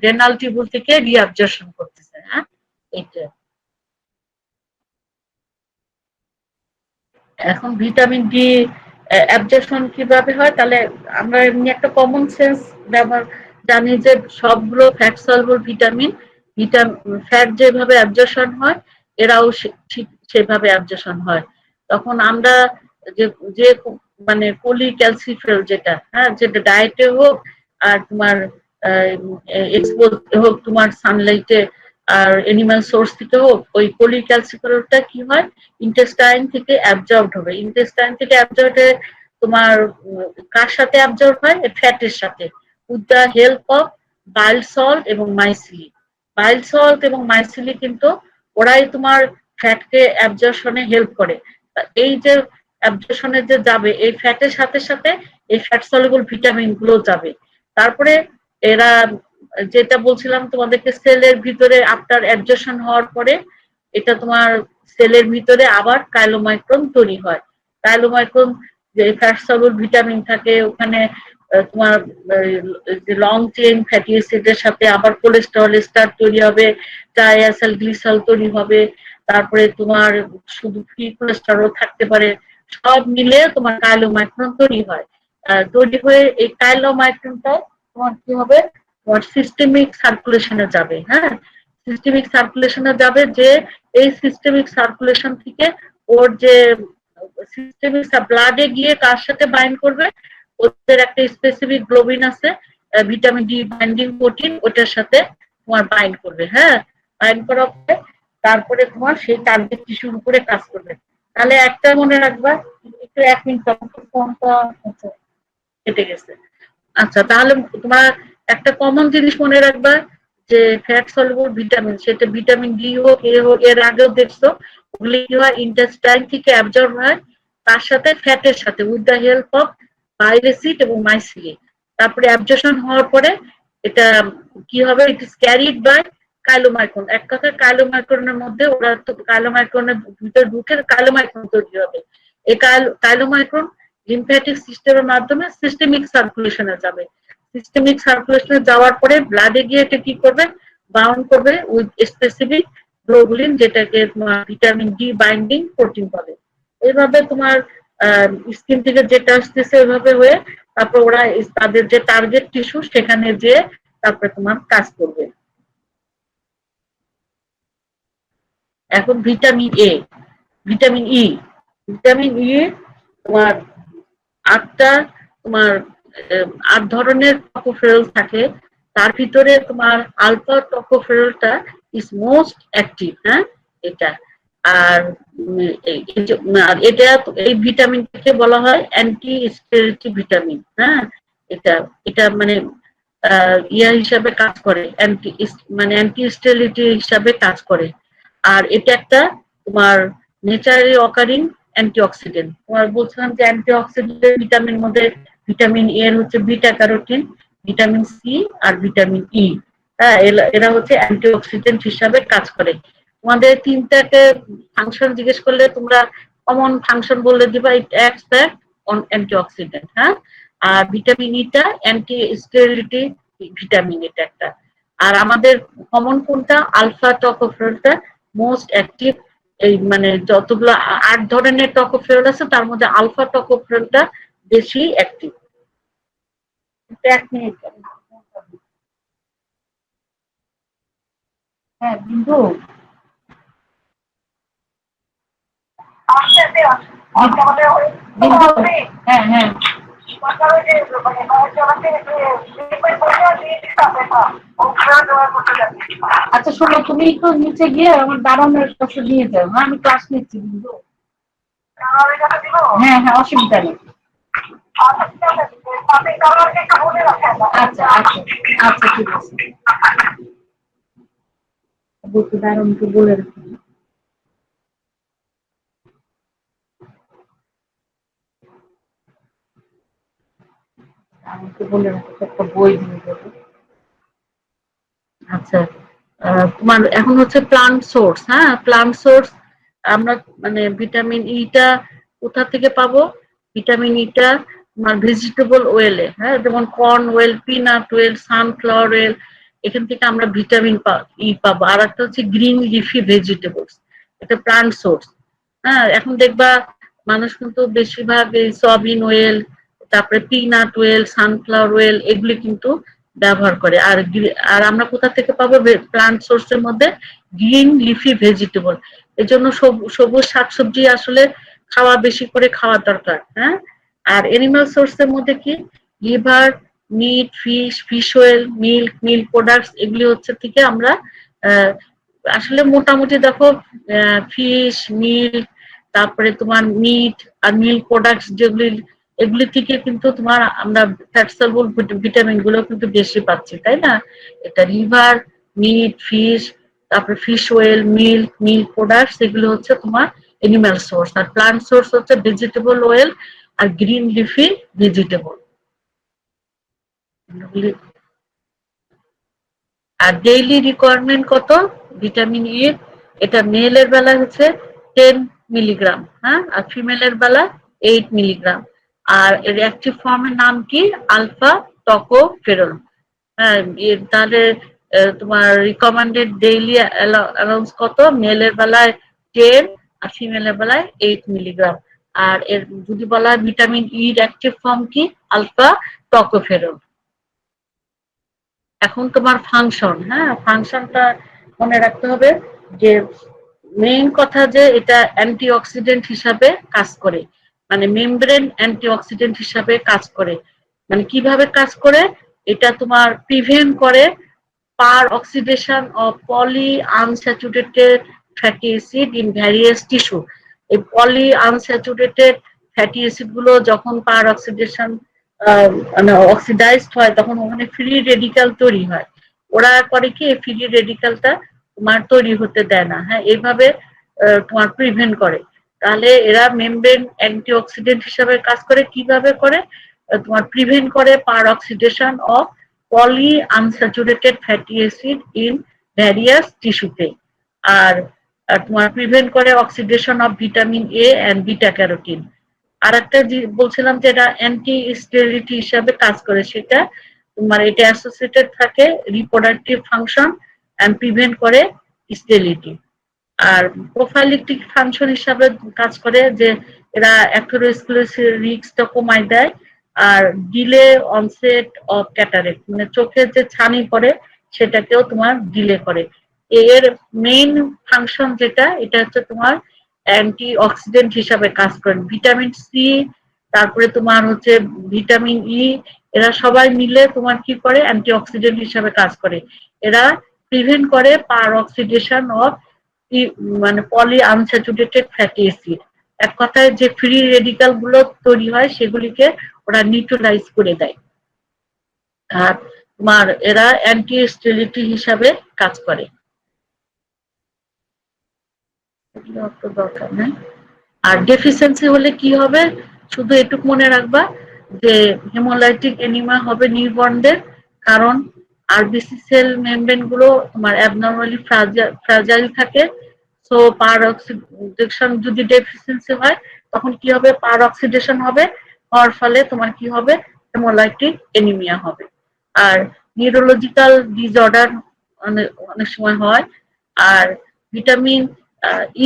রেনাল টিউবুল থেকে রিঅ্যাবজর্পশন করতেছে। হ্যাঁ, এটা। এখন ভিটামিন ডি অ্যাবজর্পশন কিভাবে হয়? তাহলে আমরা এমনি একটা কমন সেন্স ব্যবহার জানি যে সবগুলো ফ্যাট সলবল ভিটামিন ফ্যাট যেভাবে অ্যাবজর্পশন হয় এরাও ঠিক সেভাবে অ্যাবজর্পশন হয়। তখন আমরা যে যে মানে পলিক্যালসিফেরল যেটা, হ্যাঁ, যেটা ডায়েটে হোক আর তোমার এক্সপোজ হোক তোমার সানলাইটে আর এনিম্যাল সোর্স থেকে হোক, ওই পলিক্যালসিফেরলটা কি হয়? ইন্টেস্টাইন থেকে অ্যাবজর্বড হবে। ইন্টেস্টাইন থেকে অ্যাবজর্ব তোমার কার সাথে অ্যাবজর্ব হয়? ফ্যাটের সাথে, with the help of bile salt এবং মাইসিলি। বাইল সল্ট এবং মাইসিলি কিন্তু ওরাই তোমার ফ্যাটকে অ্যাবজর্পশনে হেল্প করে। এই যে অ্যাবজর্পশনে যে যাবে এই ফ্যাটের সাথে সাথে এই ফ্যাট সলিবল ভিটামিন গুলো যাবে। তারপরে এরা যেটা বলছিলাম তোমাদেরকে, সেলের ভিতরে আফটার অ্যাবজর্পশন হওয়ার পরে এটা তোমার সেলের ভিতরে আবার কাইলোমাইক্রন তৈরি হয়। কাইলোমাইক্রন যে ফ্যাট সলুবল ভিটামিন থাকে ওখানে তোমার লং চেইন ফ্যাটি অ্যাসিডের সাথে আবার কোলেস্টেরল এস্টার তৈরি হবে, ট্রাইঅ্যাসাইল গ্লিসারল তৈরি হবে। তারপরে তোমার শুধু ফ্রি কোলেস্টেরল থাকতে পারে। সব মিলে তোমার কাইলোমাইক্রন তৈরি হয়। তৈরি হয়ে এই কাইলোমাইক্রনটা তোমার কি হবে? তোমার সিস্টেমিক সার্কুলেশনে যাবে। হ্যাঁ, সিস্টেমিক সার্কুলেশনে যাবে, যে এই সিস্টেমিক সার্কুলেশন থেকে ওর যে সিস্টেমিক ব্লাডে গিয়ে কার সাথে বাইন্ড করবে, ওদের একটা স্পেসিফিক গ্লোবিন আছে, ভিটামিন ডি বাইন্ডিং প্রোটিন, ওটার সাথে তোমার বাইন্ড করবে। হ্যাঁ, বাইন্ড করার পরে তারপরে তোমার সেই টার্গেট টিস্যুর উপরে কাজ করবে। তাহলে একটা মনে রাখবা, একটু 1 মিনিট ফোনটা কেটে গেছে। আচ্ছা, তাহলে তোমার একটা কমন জিনিস মনে রাখবা যে ফ্যাট সলুবল ভিটামিন, সেটা ভিটামিন ডি হোক, এ হোক, এর আগেও দেখছো ওগুলি কি হয়, ইন্টেস্টাইন থেকে অ্যাবজর্ব হয়, তার সাথে ফ্যাটের সাথে with the help of bile acid এবং মাইসিলিন। তারপরে অ্যাবজর্পশন হওয়ার পরে এটা কি হবে, it is carried by chylomicron. এক কথায় কাইলোমাইক্রনের মধ্যে ওরা তো কাইলোমাইক্রনের ভিতরে ঢুকে কাইলোমাইক্রন তৈরি হবে। এই কাইলোমাইক্রন লিম্ফ্যাটিক সিস্টেমের মাধ্যমে সিস্টেমিক সার্কুলেশনে যাবে। সিস্টেমিক সার্কুলেশনে যাওয়ার পরে ব্লাডে গিয়ে এটা কি করবে, বাউন্ড করবে উইথ স্পেসিফিক গ্লোবুলিন, যেটাকে তোমার ভিটামিন ডি বাইন্ডিং প্রোটিন বলে। এইভাবে তোমার স্কিন থেকে যেটা আসতেছে ওইভাবে হয়ে তারপর ওরা তাদের যে টার্গেট টিস্যু সেখানে যে তারপরে তোমার কাজ করবে। এখন vitamin A, vitamin E, vitamin E তোমার 8টা তোমার 8 ধরনের টকোফেরল থাকে। তার ভিতরে তোমার আলফা টকোফেরলটা ইজ মোস্ট অ্যাক্টিভ। হ্যাঁ, এটা আর এটা এই ভিটামিনটাকে বলা হয় অ্যান্টি স্টেরিলিটি ভিটামিন। হ্যাঁ, এটা এটা মানে ইয়া হিসাবে কাজ করে, মানে অ্যান্টি স্টেরিলিটি হিসাবে কাজ করে। আর এটা একটা তোমার নেচারালি অকারিং অ্যান্টিঅক্সিডেন্ট। তোমার বলছিলাম যে অ্যান্টিঅক্সিডেন্ট ভিটামিন মধ্যে ভিটামিন এ এর হচ্ছে বিটা ক্যারোটিন, ভিটামিন সি আর ভিটামিন ই। হ্যাঁ, এরা হচ্ছে অ্যান্টিঅক্সিডেন্ট হিসাবে কাজ করে। তোমাদের তিনটাকে ফাংশন জিজ্ঞেস করলে তোমরা কমন ফাংশন বললে দিবা, ইট অ্যাক্টস অন অ্যান্টিঅক্সিডেন্ট। হ্যাঁ, আর ভিটামিন ইটা অ্যান্টি স্টেরিলিটি ভিটামিন, এটা একটা। আর আমাদের কমন কোনটা, আলফা টকোফেরলটা মোস্ট অ্যাক্টিভ। এই মানে যতগুলো 8 ধরনের টকোফেরল আছে তার মধ্যে আলফা টকোফেরলটা বেশি অ্যাক্টিভ। 1 মিনিট। হ্যাঁ বিন্দু, বিন্দু, হ্যাঁ হ্যাঁ আচ্ছা শোনো, তুমি একটু নিচে গিয়ে আমার দাঁড়ানোর কাছে নিয়ে যাও। হ্যাঁ, আমি ক্লাস নিচ্ছি বিন্দু। হ্যাঁ হ্যাঁ, অসুবিধা নেই। আচ্ছা আচ্ছা আচ্ছা, ঠিক আছে। দাঁড়ানকে বলে রাখি, আমাকে বলে রাখি একটা বই দিয়ে দেবো। আচ্ছা, তোমার এখন হচ্ছে প্লান্ট সোর্স। হ্যাঁ, প্লান্ট সোর্স আমরা মানে ভিটামিন ইটা কোথা থেকে পাবো, ভিটামিন ইটা তোমার ভেজিটেবল ওয়েলে। হ্যাঁ, যেমন corn well, peanut well, sunflower well, এখান থেকে আমরা ভিটামিন ই পাবো। আর একটা হচ্ছে গ্রিন লিফি ভেজিটেবলস, এটা প্লান্ট সোর্স। হ্যাঁ, এখন দেখবা মানুষ কিন্তু বেশিরভাগ এই সয়াবিন ওয়েল, তারপরে পিনাট ওয়েল, সানফ্লাওয়ার ওয়েল, এগুলি কিন্তু ব্যবহার করে। আর আর আমরা কোথা থেকে পাবো, প্লান্ট সোর্সের মধ্যে গ্রিন লিফি ভেজিটেবল। এই জন্য সবুজ শাকসবজি আসলে খাওয়া বেশি করে খাওয়া দরকার। হ্যাঁ, আর এনিম্যাল সোর্সের মধ্যে কি, liver, meat, fish, fish oil, milk, milk products, এগুলি হচ্ছে থেকে আমরা আসলে মোটামুটি দেখো ফিশ, মিল্ক, তারপরে তোমার মিট আর মিল্ক প্রোডাক্টস যেগুলি, এগুলি থেকে কিন্তু তোমার আমরা ফ্যাট সলুবল ভিটামিন গুলো কিন্তু বেশি পাচ্ছি, তাই না? এটা লিভার, মিট, ফিশ, তারপরে fish oil, milk, milk products, এগুলো হচ্ছে তোমার এনিম্যাল সোর্স। আর প্লান্ট সোর্স হচ্ছে ভেজিটেবল অয়েল আর গ্রিন লিফি ভেজিটেবল। আর ডেইলি রিকোয়ারমেন্ট কত ভিটামিন ই, এটা মেলের বেলা হচ্ছে 10 মিলিগ্রাম। হ্যাঁ, আর ফিমেলের বেলা 8 মিলিগ্রাম। আর এর অ্যাক্টিভ ফর্মের নাম কি, আলফা টকোফেরল। হ্যাঁ, তাহলে তোমার রিকমেন্ডেড ডেইলি অ্যালাউন্স কত, মেলের বেলায় 10 আর ফিমেলের বেলায় 8 মিলিগ্রাম। আর এর যদি বলা হয় ভিটামিন ইর অ্যাক্টিভ ফর্ম কি, আলফা টকোফেরল। এখন তোমার ফাংশন, হ্যাঁ, ফাংশনটা মনে রাখতে হবে যে মেইন কথা যে এটা অ্যান্টিঅক্সিডেন্ট হিসাবে কাজ করে, মানে মেমব্রেন অ্যান্টিঅক্সিডেন্ট হিসাবে কাজ করে। মানে কিভাবে কাজ করে, এটা তোমার প্রিভেন্ট করে peroxidation of polyunsaturated fatty acid in various tissue. এই পলি আনস্যাচুরেটেড ফ্যাটি অ্যাসিড গুলো যখন পার অক্সিডেশন মানে অক্সিডাইজড হয় তখন ওখানে ফ্রি রেডিক্যাল তৈরি হয়। ওরা করে কি ফ্রি রেডিক্যালটা তোমার তৈরি হতে দেয় না। হ্যাঁ, এইভাবে তোমার প্রিভেন্ট করে। তাহলে এরা মেমব্রেন অ্যান্টিঅক্সিডেন্ট হিসাবে কাজ করে। কিভাবে করে, তোমার প্রিভেন্ট করে peroxidation of polyunsaturated fatty acid in various টিস্যুতে। আর তোমার প্রিভেন্ট করে oxidation of vitamin A and beta carotene. আর একটা বলছিলাম যে এটা অ্যান্টি স্টেরিলিটি হিসাবে কাজ করে, সেটা তোমার এটা অ্যাসোসিয়েটেড থাকে রিপ্রোডাক্টিভ ফাংশন এন্ড প্রিভেন্ট করে স্টেরিলিটি। আর প্রোফাইলিকটিক ফাংশন হিসাবে কাজ করে যে এরা অ্যাথেরোস্ক্লেরোসিস রিস্কটা কমায় দেয়। আর ডিলে অনসেট অফ ক্যাটারেক্ট, মানে চোখের যে ছানি পড়ে সেটাকেও তোমার ডিলে করে। এর মেইন ফাংশন যেটা, এটা হচ্ছে তোমার অ্যান্টি অক্সিডেন্ট হিসাবে কাজ করে। ভিটামিন সি, তারপরে তোমার হচ্ছে ভিটামিন ই, এরা সবাই মিলে তোমার কি করে অ্যান্টি অক্সিডেন্ট হিসাবে কাজ করে। এরা প্রিভেন্ট করে পার অক্সিডেশন অফ মানে পলি আনস্যাচুরেটেড ফ্যাটি অ্যাসিড। এক কথায় যে ফ্রি রেডিক্যাল গুলো তৈরি হয় সেগুলিকে ওরা নিউট্রালাইজ করে দেয়। আর তোমার এরা অ্যান্টি স্টেরিলিটি হিসাবে কাজ করে। দরকার নাই। আর ডেফিসিয়েন্সি হলে কি হবে, শুধু এটুকু মনে রাখবা যে হেমোলাইটিক এনিমা হবে নিউবর্নদের, কারণ আরবিসি সেল মেমব্রেন গুলো তোমার অ্যাবনর্মালি ফ্রাজাইল থাকে। সো পার অক্সিডেশন যদি ডেফিসিয়েন্সি হয় তখন কি হবে, পার অক্সিডেশন হবে, হওয়ার ফলে তোমার কি হবে, হেমোলাইটিক এনিমিয়া হবে। আর নিউরোলজিক্যাল ডিসঅর্ডার অনেক অনেক সময় হয়। আর ভিটামিন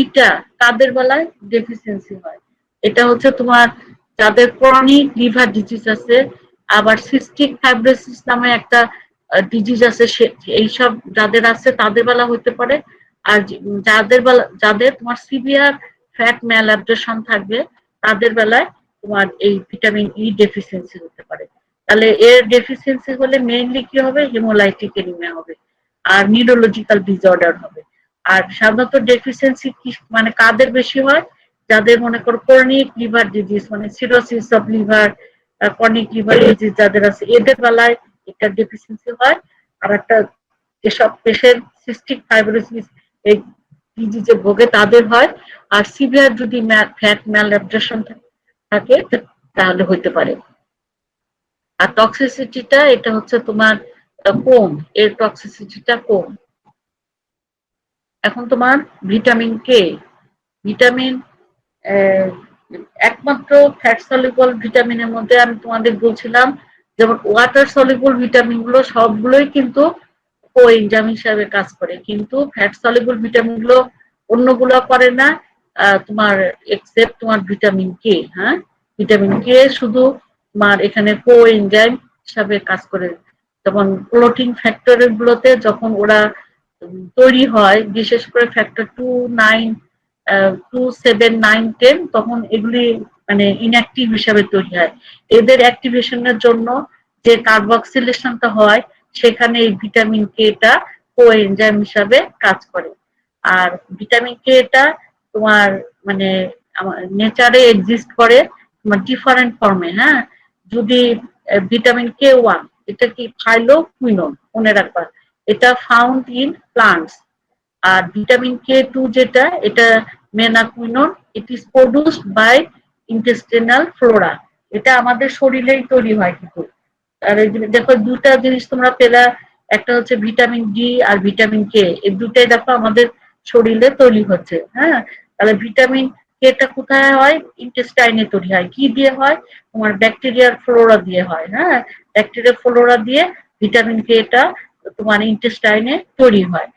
ইটা কাদের বেলায় ডেফিসিয়েন্সি হয়, এটা হচ্ছে তোমার যাদের ক্রনিক লিভার ডিজিজ আছে, আবার সিস্টিক ফাইব্রোসিস নামে একটা ডিজিজ আছে, এইসব যাদের আছে তাদের বেলা হতে পারে। আর যাদের বেলা, যাদের তোমার সিভিয়ার ফ্যাট ম্যালঅ্যাবজর্পশন থাকবে তাদের বেলায় তোমার এই ভিটামিন ই ডেফিসিয়েন্সি হতে পারে। তাহলে এর ডেফিসিয়েন্সি হলে মেইনলি কি হবে, হেমোলাইটিক এনিমিয়া হবে আর নিউরোলজিক্যাল ডিসঅর্ডার হবে। আর সাধারণত ডেফিসিয়েন্সি কি মানে কাদের বেশি হয়, যাদের মনে করো ক্রনিক লিভার ডিজিজ মানে cirrhosis of liver, chronic liver disease যাদের আছে এদের বেলায় এটা ডেফিসিয়েন্সি হয়। আর একটা যেসব পেশেন্ট সিস্টিক ফাইব্রোসিস এই ডিজিজে ভোগে তাদের হয়। আর সিভিয়ার যদি ফ্যাট ম্যালঅ্যাবজর্পশন থাকে তাহলে হইতে পারে। আর টক্সিসিটিটা এটা হচ্ছে তোমার কম, এর টক্সিসিটিটা কম। এখন তোমার ভিটামিন কে, ভিটামিন একমাত্র ফ্যাট সলিউবল ভিটামিনের মধ্যে আমি তোমাদের বলছিলাম, যেমন ওয়াটার সলিউবল ভিটামিন গুলো সবগুলোই কিন্তু কোএনজাইম হিসাবে কাজ করে, কিন্তু ফ্যাট সলিউবল ভিটামিন গুলো অন্যগুলো করে না। তোমার এক্সেপ্ট তোমার ভিটামিন কে। হ্যাঁ, ভিটামিন কে শুধু তোমার এখানে কোএনজাইম হিসাবে কাজ করে। যেমন ক্লোটিং ফ্যাক্টর গুলোতে যখন ওরা তৈরি হয়, বিশেষ করে ফ্যাক্টর 2, 9, 2, 7, 9, 10, তখন এগুলি মানে ইনঅ্যাক্টিভ হিসাবে তৈরি হয়। এদের অ্যাক্টিভেশনের জন্য যে কার্বক্সিলেশনটা হয় সেখানে এই ভিটামিন কে টা কোএনজাইম হিসাবে কাজ করে। আর ভিটামিন কে টা তোমার মানে নেচারে এক্সিস্ট করে তোমার ডিফারেন্ট ফর্মে। হ্যাঁ, যদি ভিটামিন K1 এটা কি থাইলোকুইনোন, মনে রাখবা এটা ফাউন্ড ইন প্লান্টস। আর ভিটামিন K2 যেটা, এটা menaquinone, it is produced by intestinal flora. এটা আমাদের শরীরেই তৈরি হয় কিন্তু। আর দেখো দুটা জিনিস তোমরা পেলা, একটা হচ্ছে ভিটামিন ডি আর ভিটামিন কে, এই দুটাই দেখো আমাদের শরীরে তৈরি হচ্ছে। হ্যাঁ, তাহলে ভিটামিন কেটা কোথায় হয়, ইন্টেস্টাইনে তৈরি হয়। কি দিয়ে হয়, তোমার ব্যাকটেরিয়ার ফ্লোরা দিয়ে হয়। হ্যাঁ, ব্যাকটেরিয়ার ফ্লোরা দিয়ে ভিটামিন কেটা তোমার ইন্টেস্টাইনে তৈরি হয়।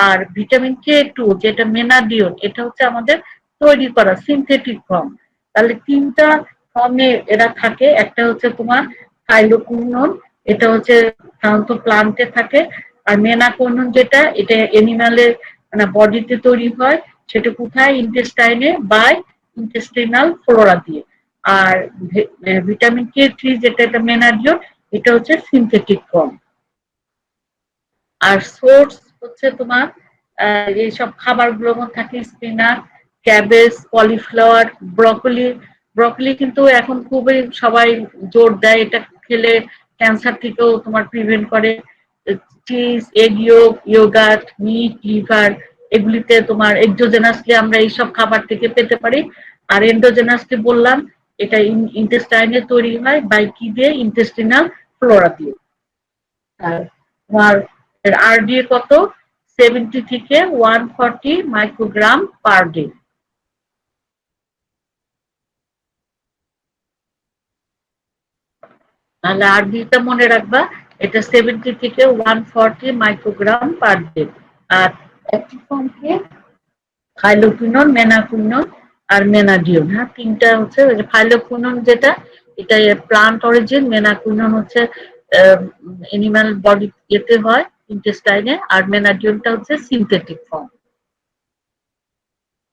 আর ভিটামিন K2 যেটা মেনাডিওন, এটা হচ্ছে আমাদের তৈরি করা সিনথেটিক ফর্ম। তাহলে তিনটা ফর্মে এরা থাকে। একটা হচ্ছে তোমার থাইলোকুইনোন, এটা হচ্ছে সাধারণত প্লান্টে থাকে। আর মেনাকুইনোন যেটা, এটা এনিম্যালের মানে বডিতে তৈরি হয়। সেটা কোথায়? ইন্টেস্টাইনে বাই ইন্টেস্টিনাল ফ্লোরা দিয়ে। আর ভিটামিন K3 যেটা এটা মেনাডিওর, এটা হচ্ছে সিনথেটিক ফর্ম। আর সোর্স হচ্ছে তোমার এইসব খাবারগুলোর মধ্যে থাকে spinach, cabbage, cauliflower, broccoli. Broccoli কিন্তু এখন খুবই সবাই জোর দেয়, এটা খেলে ক্যান্সার থেকেও তোমার প্রিভেন্ট করে। Cheese, egg yolk, yoghurt, meat, liver, এগুলিতে তোমার এক্সোজেনাসলি আমরা এইসব খাবার থেকে পেতে পারি। আর এন্ডোজেনাসলি বললাম, এটা ইন্টেস্টাইনে তৈরি হয় বাই কি দিয়ে? ইন্টেস্টিনাল ফ্লোরা দিয়ে। আর তোমার আরডি কত? 70 থেকে 140 মাইক্রোগ্রাম পার ডে। তাহলে আরডিটা মনে রাখবা, এটা 70 থেকে 140 মাইক্রোগ্রাম পার ডে। আর অ্যাক্টিভ ফর্মকে ফাইলোকুইনন, মেনাকুইনন আর মেনাডিওন। হ্যাঁ, তিনটা হচ্ছে। ফাইলোকুইনন যেটা, এটা প্লান্ট অরিজিন, মেনাকুইনন হচ্ছে এনিম্যাল বডি এতে হয় ইন্টেস্টাইনে, আর মেনাডিওনটা হচ্ছে সিনথেটিক ফর্ম।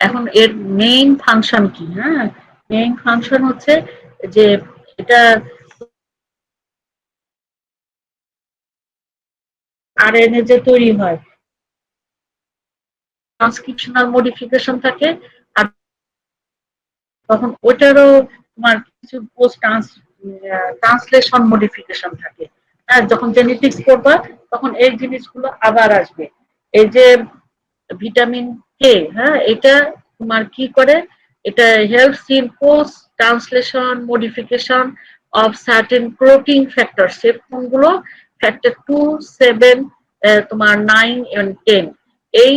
এখন এর মেইন ফাংশন কি? হ্যাঁ, মেইন ফাংশন হচ্ছে যে এটা আরএনএ যে তৈরি হয়, ট্রান্সক্রিপশনাল মডিফিকেশন থাকে। আর তখন ওটারও তোমার কিছু পোস্ট ট্রান্সলেশন মডিফিকেশন থাকে। হ্যাঁ, যখন জেনেটিক্স করবা তখন এই জিনিসগুলো আবার আসবে। এই যে ভিটামিন কে, হ্যাঁ, এটা তোমার কি করে? এটা helps in post translation modification of certain protein factor. সে কোনগুলো? ফ্যাক্টর 2, 7, তোমার 9 এবং 10। এই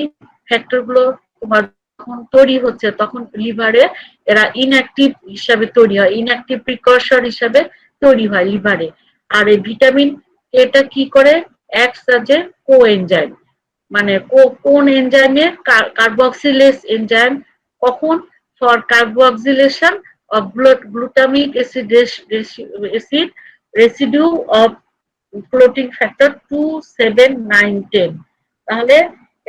ফ্যাক্টর গুলো তোমার যখন তৈরি হচ্ছে তখন লিভারে এরা ইনঅ্যাক্টিভ হিসাবে তৈরি হয়, ইনঅ্যাক্টিভ প্রিকশন হিসাবে তৈরি হয় লিভারে। আর এই ভিটামিন এটা কি করে? Acts as a coenzyme. মানে কোন এনজাইমের? Carboxylase enzyme. কখন? For carboxylation of glutamic acid acid residue of clotting factor 2, 7, 9, 10। তাহলে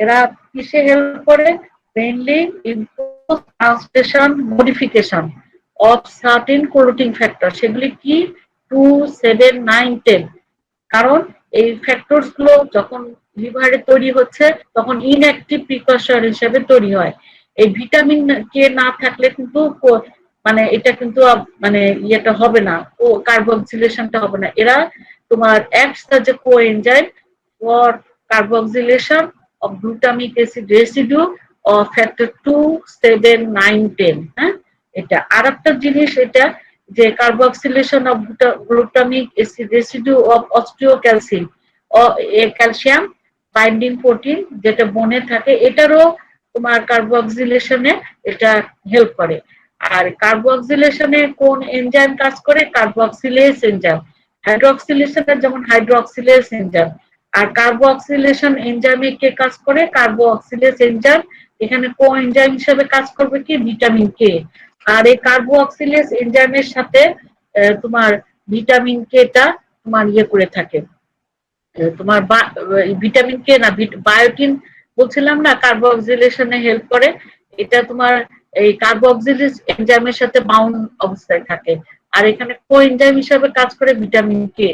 এরা কিসে হেল্প করে? Mainly in post translation modification of certain clotting factor. সেগুলি কি? 2, 7, 9, 10। কারণ এই ফ্যাক্টরস গুলো যখন লিভারে তৈরি হচ্ছে তখন ইনঅ্যাক্টিভ প্রিকশন হিসেবে তৈরি হয়। এই ভিটামিন কে না থাকলে কিন্তু মানে এটা কিন্তু মানে ইয়েটা হবে না, ও কার্বক্সিলেশনটা হবে না। এরা তোমার acts as a coenzyme for carboxylation of glutamic acid residue of factor 2, 7, 9, 10। হ্যাঁ, এটা আর একটা জিনিস, এটা যে carboxylation of glutamic acid residue of osteocalcin calcium binding protein যেটা বনে থাকে, এটারও তোমার কার্বক্সিলেশনে এটা হেল্প করে। আর কার্বক্সিলেশনে কোন এনজাইম কাজ করে? Carboxylase enzyme. হাইড্রোক্সিলেশনের যেমন হাইড্রোক্সিলেজ এনজাইম। আর কার্বক্সিলেশন এনজাইমে কে কাজ করে? Carboxylase enzyme. এখানে কো এনজাইম হিসেবে কাজ করবে কি? Vitamin K. আর এই কার্বক্সিলেজ এনজাইমের সাথে তোমার ভিটামিন কেটা তোমার ইয়ে করে থাকে। তোমার ভিটামিন কে না, বায়োটিন বলছিলাম না, কার্বক্সিলেশনে হেল্প করে। এটা তোমার এই কার্বক্সিলেজ এনজাইমের সাথে বাউন্ড অবস্থায় থাকে। আর এখানে কো এনজাইম হিসাবে কাজ করে ভিটামিন কে।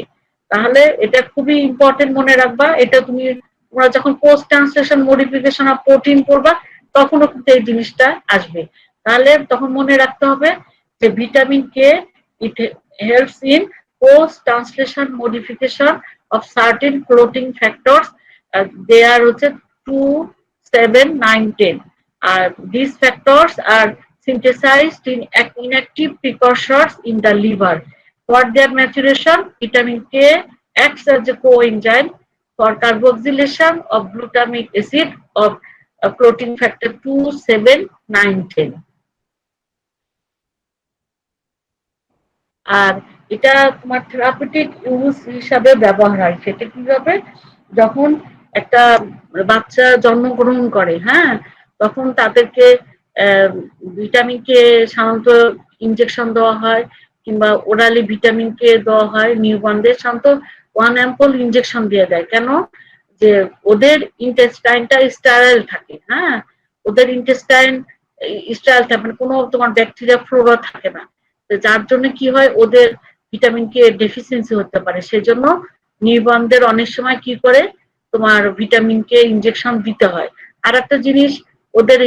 তাহলে এটা খুবই ইম্পর্টেন্ট, মনে রাখবা। এটা তোমরা যখন post translation modification of protein করবা তখনও কিন্তু এই জিনিসটা আসবে। তাহলে তখন মনে রাখতে হবে যে vitamin K it helps in post translation modification of certain clothing factors. They are 2, 7, 9, 10. These factors are synthesized in inactive precursors in the liver. For their maturation, vitamin K acts as a coenzyme for carboxylation of glutamic acid of protein factor 2, 7, 9, 10. আর এটা তোমার therapeutic use হিসাবে ব্যবহার হয়। সেটা কিভাবে? যখন একটা বাচ্চা জন্মগ্রহণ করে, হ্যাঁ, তখন তাদেরকে ভিটামিন কে সাধারণত ইনজেকশন দেওয়া হয়, কিংবা ওরালি ভিটামিন কে দেওয়া হয় নিউবর্নদের। সাধারণত 1 অ্যাম্পল ইনজেকশন দিয়ে দেয়। কেন? যে ওদের ইন্টেস্টাইনটা স্টারাইল থাকে। হ্যাঁ, ওদের ইন্টেস্টাইন স্টাইল মানে কোনো তোমার ব্যাকটেরিয়া ফ্লোরা থাকে না, যার জন্য কি হয় ওদের ভিটামিন কে ডেফিসিয়েন্সি হতে পারে। সেজন্য নিউবর্নদের অনেক সময় কি করে তোমার ভিটামিন কে ইনজেকশন দিতে হয়। আর একটা জিনিস, ওদের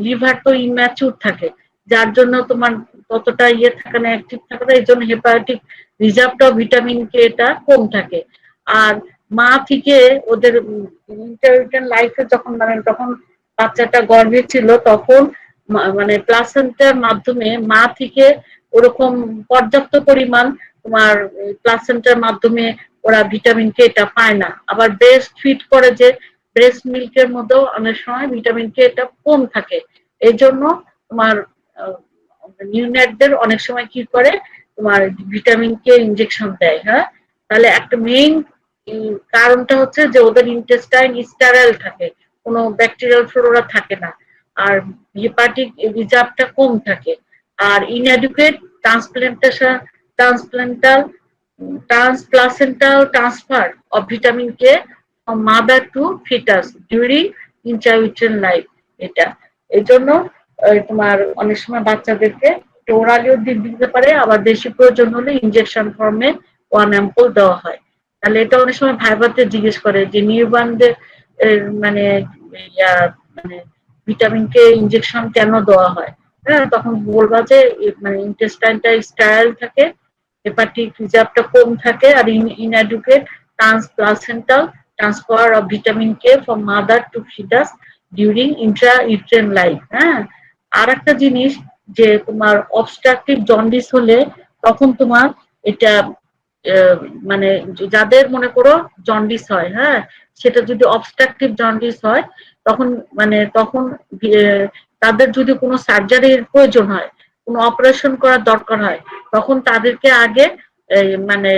লিভার তো ইম্যাচুর থাকে, যার জন্য তোমার ততটা ইয়ে থাকে না, অ্যাক্টিভ থাকে না, এই জন্য হেপাটিক রিজার্ভটা ভিটামিন কে এটা কম থাকে। আর মা থেকে ওদের ইন্টারভিউটাল লাইফে যখন মানে তখন বাচ্চাটা গর্ভে ছিল তখন মানে প্লাসেন্টার মাধ্যমে মা থেকে ওরকম পর্যাপ্ত পরিমাণ তোমার প্লাসেন্টার মাধ্যমে ওরা ভিটামিন কে এটা পায় না। আবার ব্রেস্ট ফিড করে যে ব্রেস্ট মিল্কের মধ্যেও অনেক সময় ভিটামিন কে এটা কম থাকে। এই জন্য তোমার নিউনেটদের অনেক সময় কি করে তোমার ভিটামিন কে ইনজেকশন দেয়। হ্যাঁ, তাহলে একটা মেইন কারণটা হচ্ছে যে ওদের ইন্টেস্টাইন স্টেরাইল থাকে, কোনো ব্যাকটেরিয়াল ফ্লোরা থাকে না, আর হেপাটিক রিজার্ভটা কম থাকে। আর inadequate transplantation transplantal transplacental transfer of vitamin K from mother to fetus during intrauterine life। এটা এই জন্য তোমার অনেক সময় বাচ্চাদেরকে ওরালিও দিতে পারে, আবার বেশি প্রয়োজন হলে ইনজেকশন ফর্মে 1 অ্যাম্পুল দেওয়া হয়। তাহলে এটা অনেক সময় ভাইবাতে জিজ্ঞেস করে যে নিউবর্নদের মানে মানে ভিটামিন কে ইনজেকশন কেন দেওয়া হয়। হ্যাঁ, তখন বলবা যে মানে ইন্টেস্টাইনটা স্টাইল থাকে, হেপাটিক রিজার্ভটা কম থাকে, আর inadequate transplacental transfer of vitamin K from mother to foetus during intrauterine life. হ্যাঁ, আর একটা জিনিস যে তোমার অবস্ট্রাকটিভ জন্ডিস হলে তখন তোমার এটা মানে যাদের মনে করো জন্ডিস হয়, হ্যাঁ, সেটা যদি অবস্ট্রাকটিভ জন্ডিস হয় তখন মানে তখন তাদের যদি কোনো সার্জারির প্রয়োজন হয়, কোনো অপারেশন করার দরকার হয়, তখন তাদেরকে আগে মানে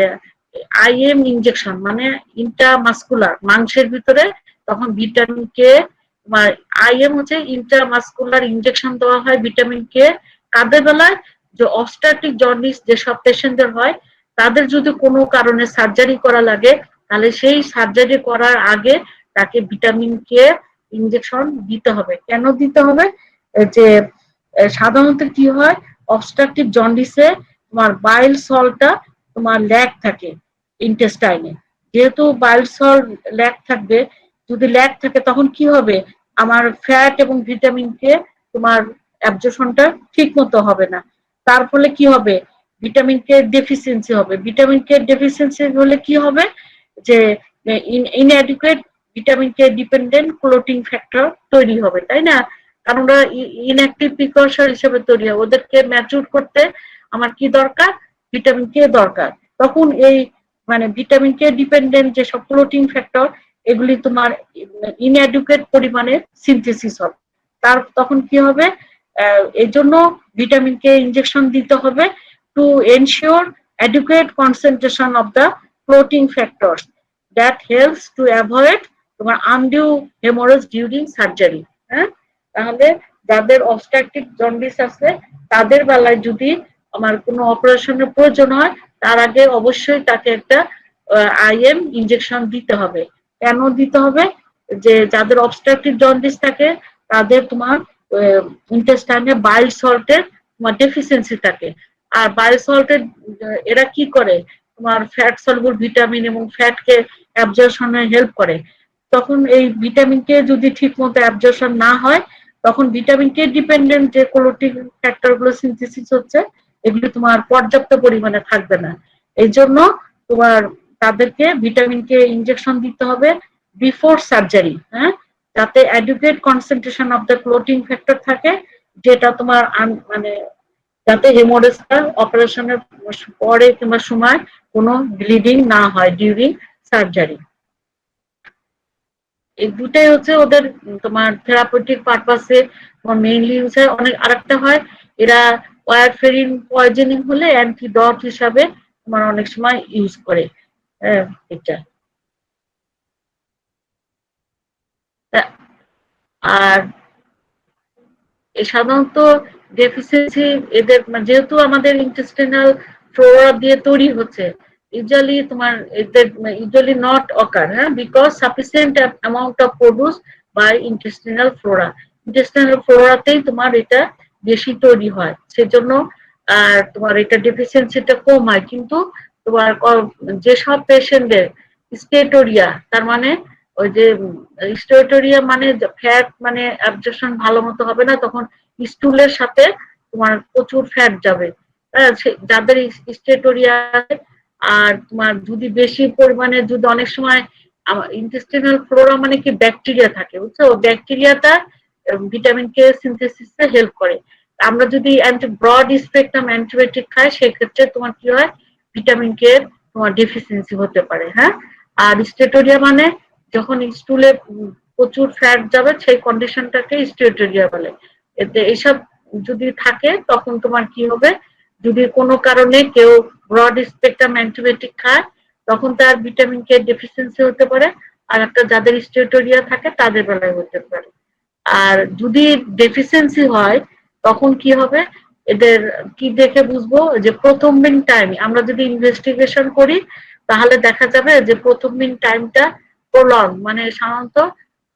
আইএম ইনজেকশন মানে ইন্ট্রামাস্কুলার মাংসের ভিতরে তখন ভিটামিন কে আইএম হচ্ছে ইন্ট্রামাস্কুলার ইনজেকশন দেওয়া হয় ভিটামিন কে। কাদের বেলায়? যে অবস্ট্রাকটিভ জন্ডিস যেসব পেশেন্টদের হয় তাদের যদি কোনো কারণে সার্জারি করা লাগে তাহলে সেই সার্জারি করার আগে তাকে ভিটামিন কে ইনজেকশন দিতে হবে। কেন দিতে হবে? যে সাধারণত কি হয় অবস্ট্রাকটিভ জন্ডিসে তোমার বাইল সল্টটা তোমার ল্যাগ থাকে ইন্টেস্টাইনে। যেহেতু বাইল সল্ট ল্যাগ থাকবে, যদি ল্যাগ থাকে তখন কি হবে আমার ফ্যাট এবং ভিটামিন কে তোমার অ্যাবজর্পশনটা ঠিক মতো হবে না। তার ফলে কি হবে ভিটামিন কে ডেফিসিয়েন্সি হবে। ভিটামিন কে ডেফিসিয়েন্সি হলে কি হবে যে inadequate vitamin K dependent clotting factor তৈরি হবে, তাই না? কারণ ওরা ইনঅ্যাক্টিভ প্রিকশন হিসেবে তৈরি হয়, ওদেরকে ম্যাচিউর করতে আমার কি দরকার ভিটামিন কে দরকার। তখন এই মানে ভিটামিন কে ডিপেন্ডেন্ট যেসব ক্লোটিং ফ্যাক্টর এগুলি তোমার ইনঅ্যাডিকুয়েট পরিমাণে সিনথেসিস হবে। তার তখন কি হবে এই জন্য ভিটামিন কে ইনজেকশন দিতে হবে to ensure adequate concentration of the clotting factors that helps to avoid তোমার undue hemorrhage during surgery। হ্যাঁ, তাহলে যাদের অবস্ট্রাকটিভ জন্ডিস আছে তাদের বেলায় যদি আমার কোনো অপারেশনের প্রয়োজন হয় তার আগে অবশ্যই তাকে একটা আইএম ইনজেকশন দিতে হবে। কেন দিতে হবে? যে যাদের অবস্ট্রাকটিভ জন্ডিস থাকে তাদের তোমার ইন্টেস্টাইনে বাইল সল্টের তোমার ডেফিসিয়েন্সি থাকে। আর বাইল সল্টের এরা কি করে তোমার ফ্যাট সলুবল ভিটামিন এবং ফ্যাটকে অ্যাবজর্পশনে হেল্প করে। তখন এই ভিটামিন কে যদি ঠিক মতো অ্যাবজর্পশন না হয় তখন ভিটামিন কে ডিপেন্ডেন্ট যে ক্লোটিং ফ্যাক্টর গুলো সিনথেসিস হচ্ছে এগুলি তোমার পর্যাপ্ত পরিমাণে থাকবে না। এই জন্য তোমার তাদেরকে ভিটামিন কে ইনজেকশন দিতে হবে বিফোর সার্জারি। হ্যাঁ, যাতে adequate concentration of the clotting factor থাকে, যেটা তোমার মানে যাতে হেমোরেজটা অপারেশনের পরে কিংবা সময় কোনো ব্লিডিং না হয় ডিউরিং সার্জারি। এই দুটাই হচ্ছে ওদের তোমার থেরাপিউটিক পারপাসে মেইনলি ইউজ হয়। অনেক আরেকটা হয় এরা ওয়ারফেরিন পয়জনিং হলে অ্যান্টিডট হিসাবে তোমার অনেক সময় ইউজ করে। এটা আর সাধারণত ডেফিসিয়েন্সি এদের যেহেতু আমাদের ইন্টেস্টিনাল ফ্লোরা দিয়ে তৈরি হচ্ছে usually তোমার এদের usually not occur, হ্যাঁ, because sufficient amount of produce by intestinal flora। Intestinal ফ্লোরাতেই তোমার এটা বেশি তৈরি হয়, সেজন্য তোমার এটা ডেফিসিয়েন্সিটা কম হয়। কিন্তু তোমার যেসব পেশেন্টদের স্টেটোরিয়া, তার মানে ওই যে স্টেটোরিয়া মানে ফ্যাট মানে অ্যাবজর্পশন ভালো মতো হবে না, তখন স্টুলের সাথে তোমার প্রচুর ফ্যাট যাবে। যাদের স্টেটোরিয়া আর তোমার যদি বেশি পরিমাণে, যদি অনেক সময় ইন্টেস্টিনাল ফ্লোরা মানে কি ব্যাকটেরিয়া থাকে, বুঝছো, ব্যাকটেরিয়াটা ভিটামিন কে সিনথেসিসে হেল্প করে। আমরা যদি ব্রড স্পেকট্রাম অ্যান্টিবায়োটিক খাই, সেক্ষেত্রে তোমার কি হয়, ভিটামিন কে তোমার ডেফিসিয়েন্সি হতে পারে। হ্যাঁ, আর স্টেটোরিয়া মানে যখন স্টুলে প্রচুর ফ্যাট যাবে, সেই কন্ডিশনটাকে স্টেটোরিয়া বলে। এতে এইসব যদি থাকে তখন তোমার কি হবে, যদি কোনো কারণে কেউ ব্রড স্পেকট্রাম অ্যান্টিবায়োটিক খায়, তখন তার ভিটামিন কে ডেফিসিয়েন্সি হতে পারে। আর একটা যাদের স্টেটোরিয়া থাকে তাদের বেলায় হতে পারে। আর যদি ডেফিসিয়েন্সি হয় তখন কি হবে, এদের কি দেখে বুঝবো, যে প্রথম দিন টাইম আমরা যদি ইনভেস্টিগেশন করি, তাহলে দেখা যাবে যে প্রথম দিন টাইমটা প্রলং, মানে সাধারণত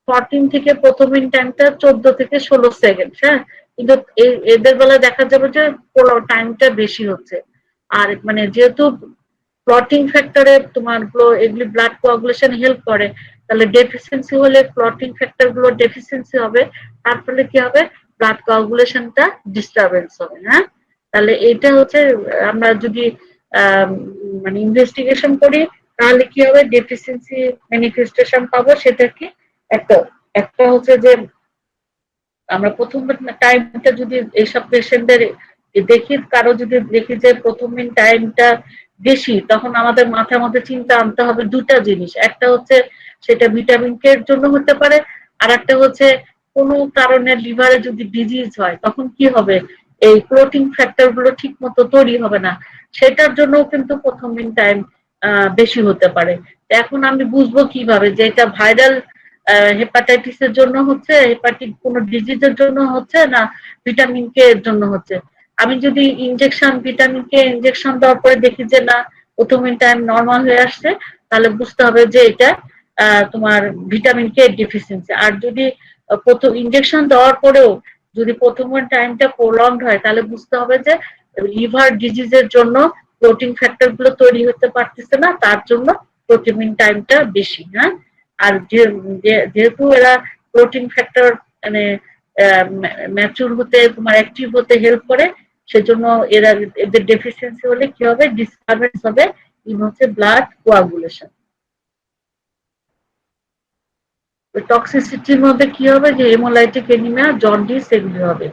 14 থেকে প্রথম দিন টাইমটা 14 থেকে 16 সেকেন্ড। হ্যাঁ, কিন্তু এদের বেলায় দেখা যাবে যে টাইমটা বেশি হচ্ছে। আর মানে যেহেতু ক্লটিং ফ্যাক্টরে তোমার এগুলি ব্লাড কোয়াগুলেশন হেল্প করে, তাহলে ডেফিসিয়েন্সি হলে ক্লটিং ফ্যাক্টর গুলো ডেফিসিয়েন্সি হবে, তার ফলে কি হবে, ব্লাড কোয়াগুলেশনটা ডিস্টারবেন্স হবে। হ্যাঁ, তাহলে এটা হচ্ছে আমরা যদি মানে ইনভেস্টিগেশন করি, তাহলে কি হবে, ডেফিসিয়েন্সি ম্যানিফেস্টেশন পাবো। সেটা কি, একটা একটা হচ্ছে যে আমরা প্রথম টাইমটা যদি এইসব পেশেন্টদের দেখি, কারো যদি দেখি যে প্রথম দিন টাইমটা বেশি, তখন আমাদের মাথার মধ্যে চিন্তা আনতে হবে দুটা জিনিস। একটা হচ্ছে সেটা ভিটামিন কে এর জন্য হতে পারে, আর একটা হচ্ছে কোনো কারণে লিভারে যদি ডিজিজ হয়, তখন কি হবে, এই প্রোটিন ফ্যাক্টর গুলো ঠিক মতো তৈরি হবে না, সেটার জন্য কিন্তু প্রথম দিন টাইম বেশি হতে পারে। এখন আমি বুঝবো কিভাবে যে এটা ভাইরাল হেপাটাইটিসের জন্য হচ্ছে, হেপাটিক কোনো ডিজিজের জন্য হচ্ছে, না ভিটামিন কে এর জন্য হচ্ছে। আমি যদি ইনজেকশন, ভিটামিন কে ইনজেকশন দেওয়ার পরে দেখি যে না, প্রথম টাইম নর্মাল হয়ে আসছে, তাহলে বুঝতে হবে যে এটা তোমার ভিটামিন কে ডেফিসিয়েন্সি। আর যদি প্রথম ইনজেকশন দেওয়ার পরেও যদি প্রথম টাইমটা প্রলংড হয়, তাহলে বুঝতে হবে যে লিভার ডিজিজের জন্য প্রোটিন ফ্যাক্টর গুলো তৈরি হতে পারতেছে না, তার জন্য প্রোটিন টাইমটা বেশি। হ্যাঁ, আর যেহেতু এরা প্রোটিন ফ্যাক্টর মানে ম্যাচুর হতে, তোমার অ্যাক্টিভ হতে হেল্প করে, সেজন্য এরা, এদের ডেফিসিয়েন্সি হলে কি হবে, ডিস্টারবেন্স হবে ইন হচ্ছে ব্লাড কোয়াগুলেশন। টক্সিসিটির মধ্যে কি হবে, যে হেমোলাইটিক এনিমিয়া, জন্ডিস এগুলি হবে।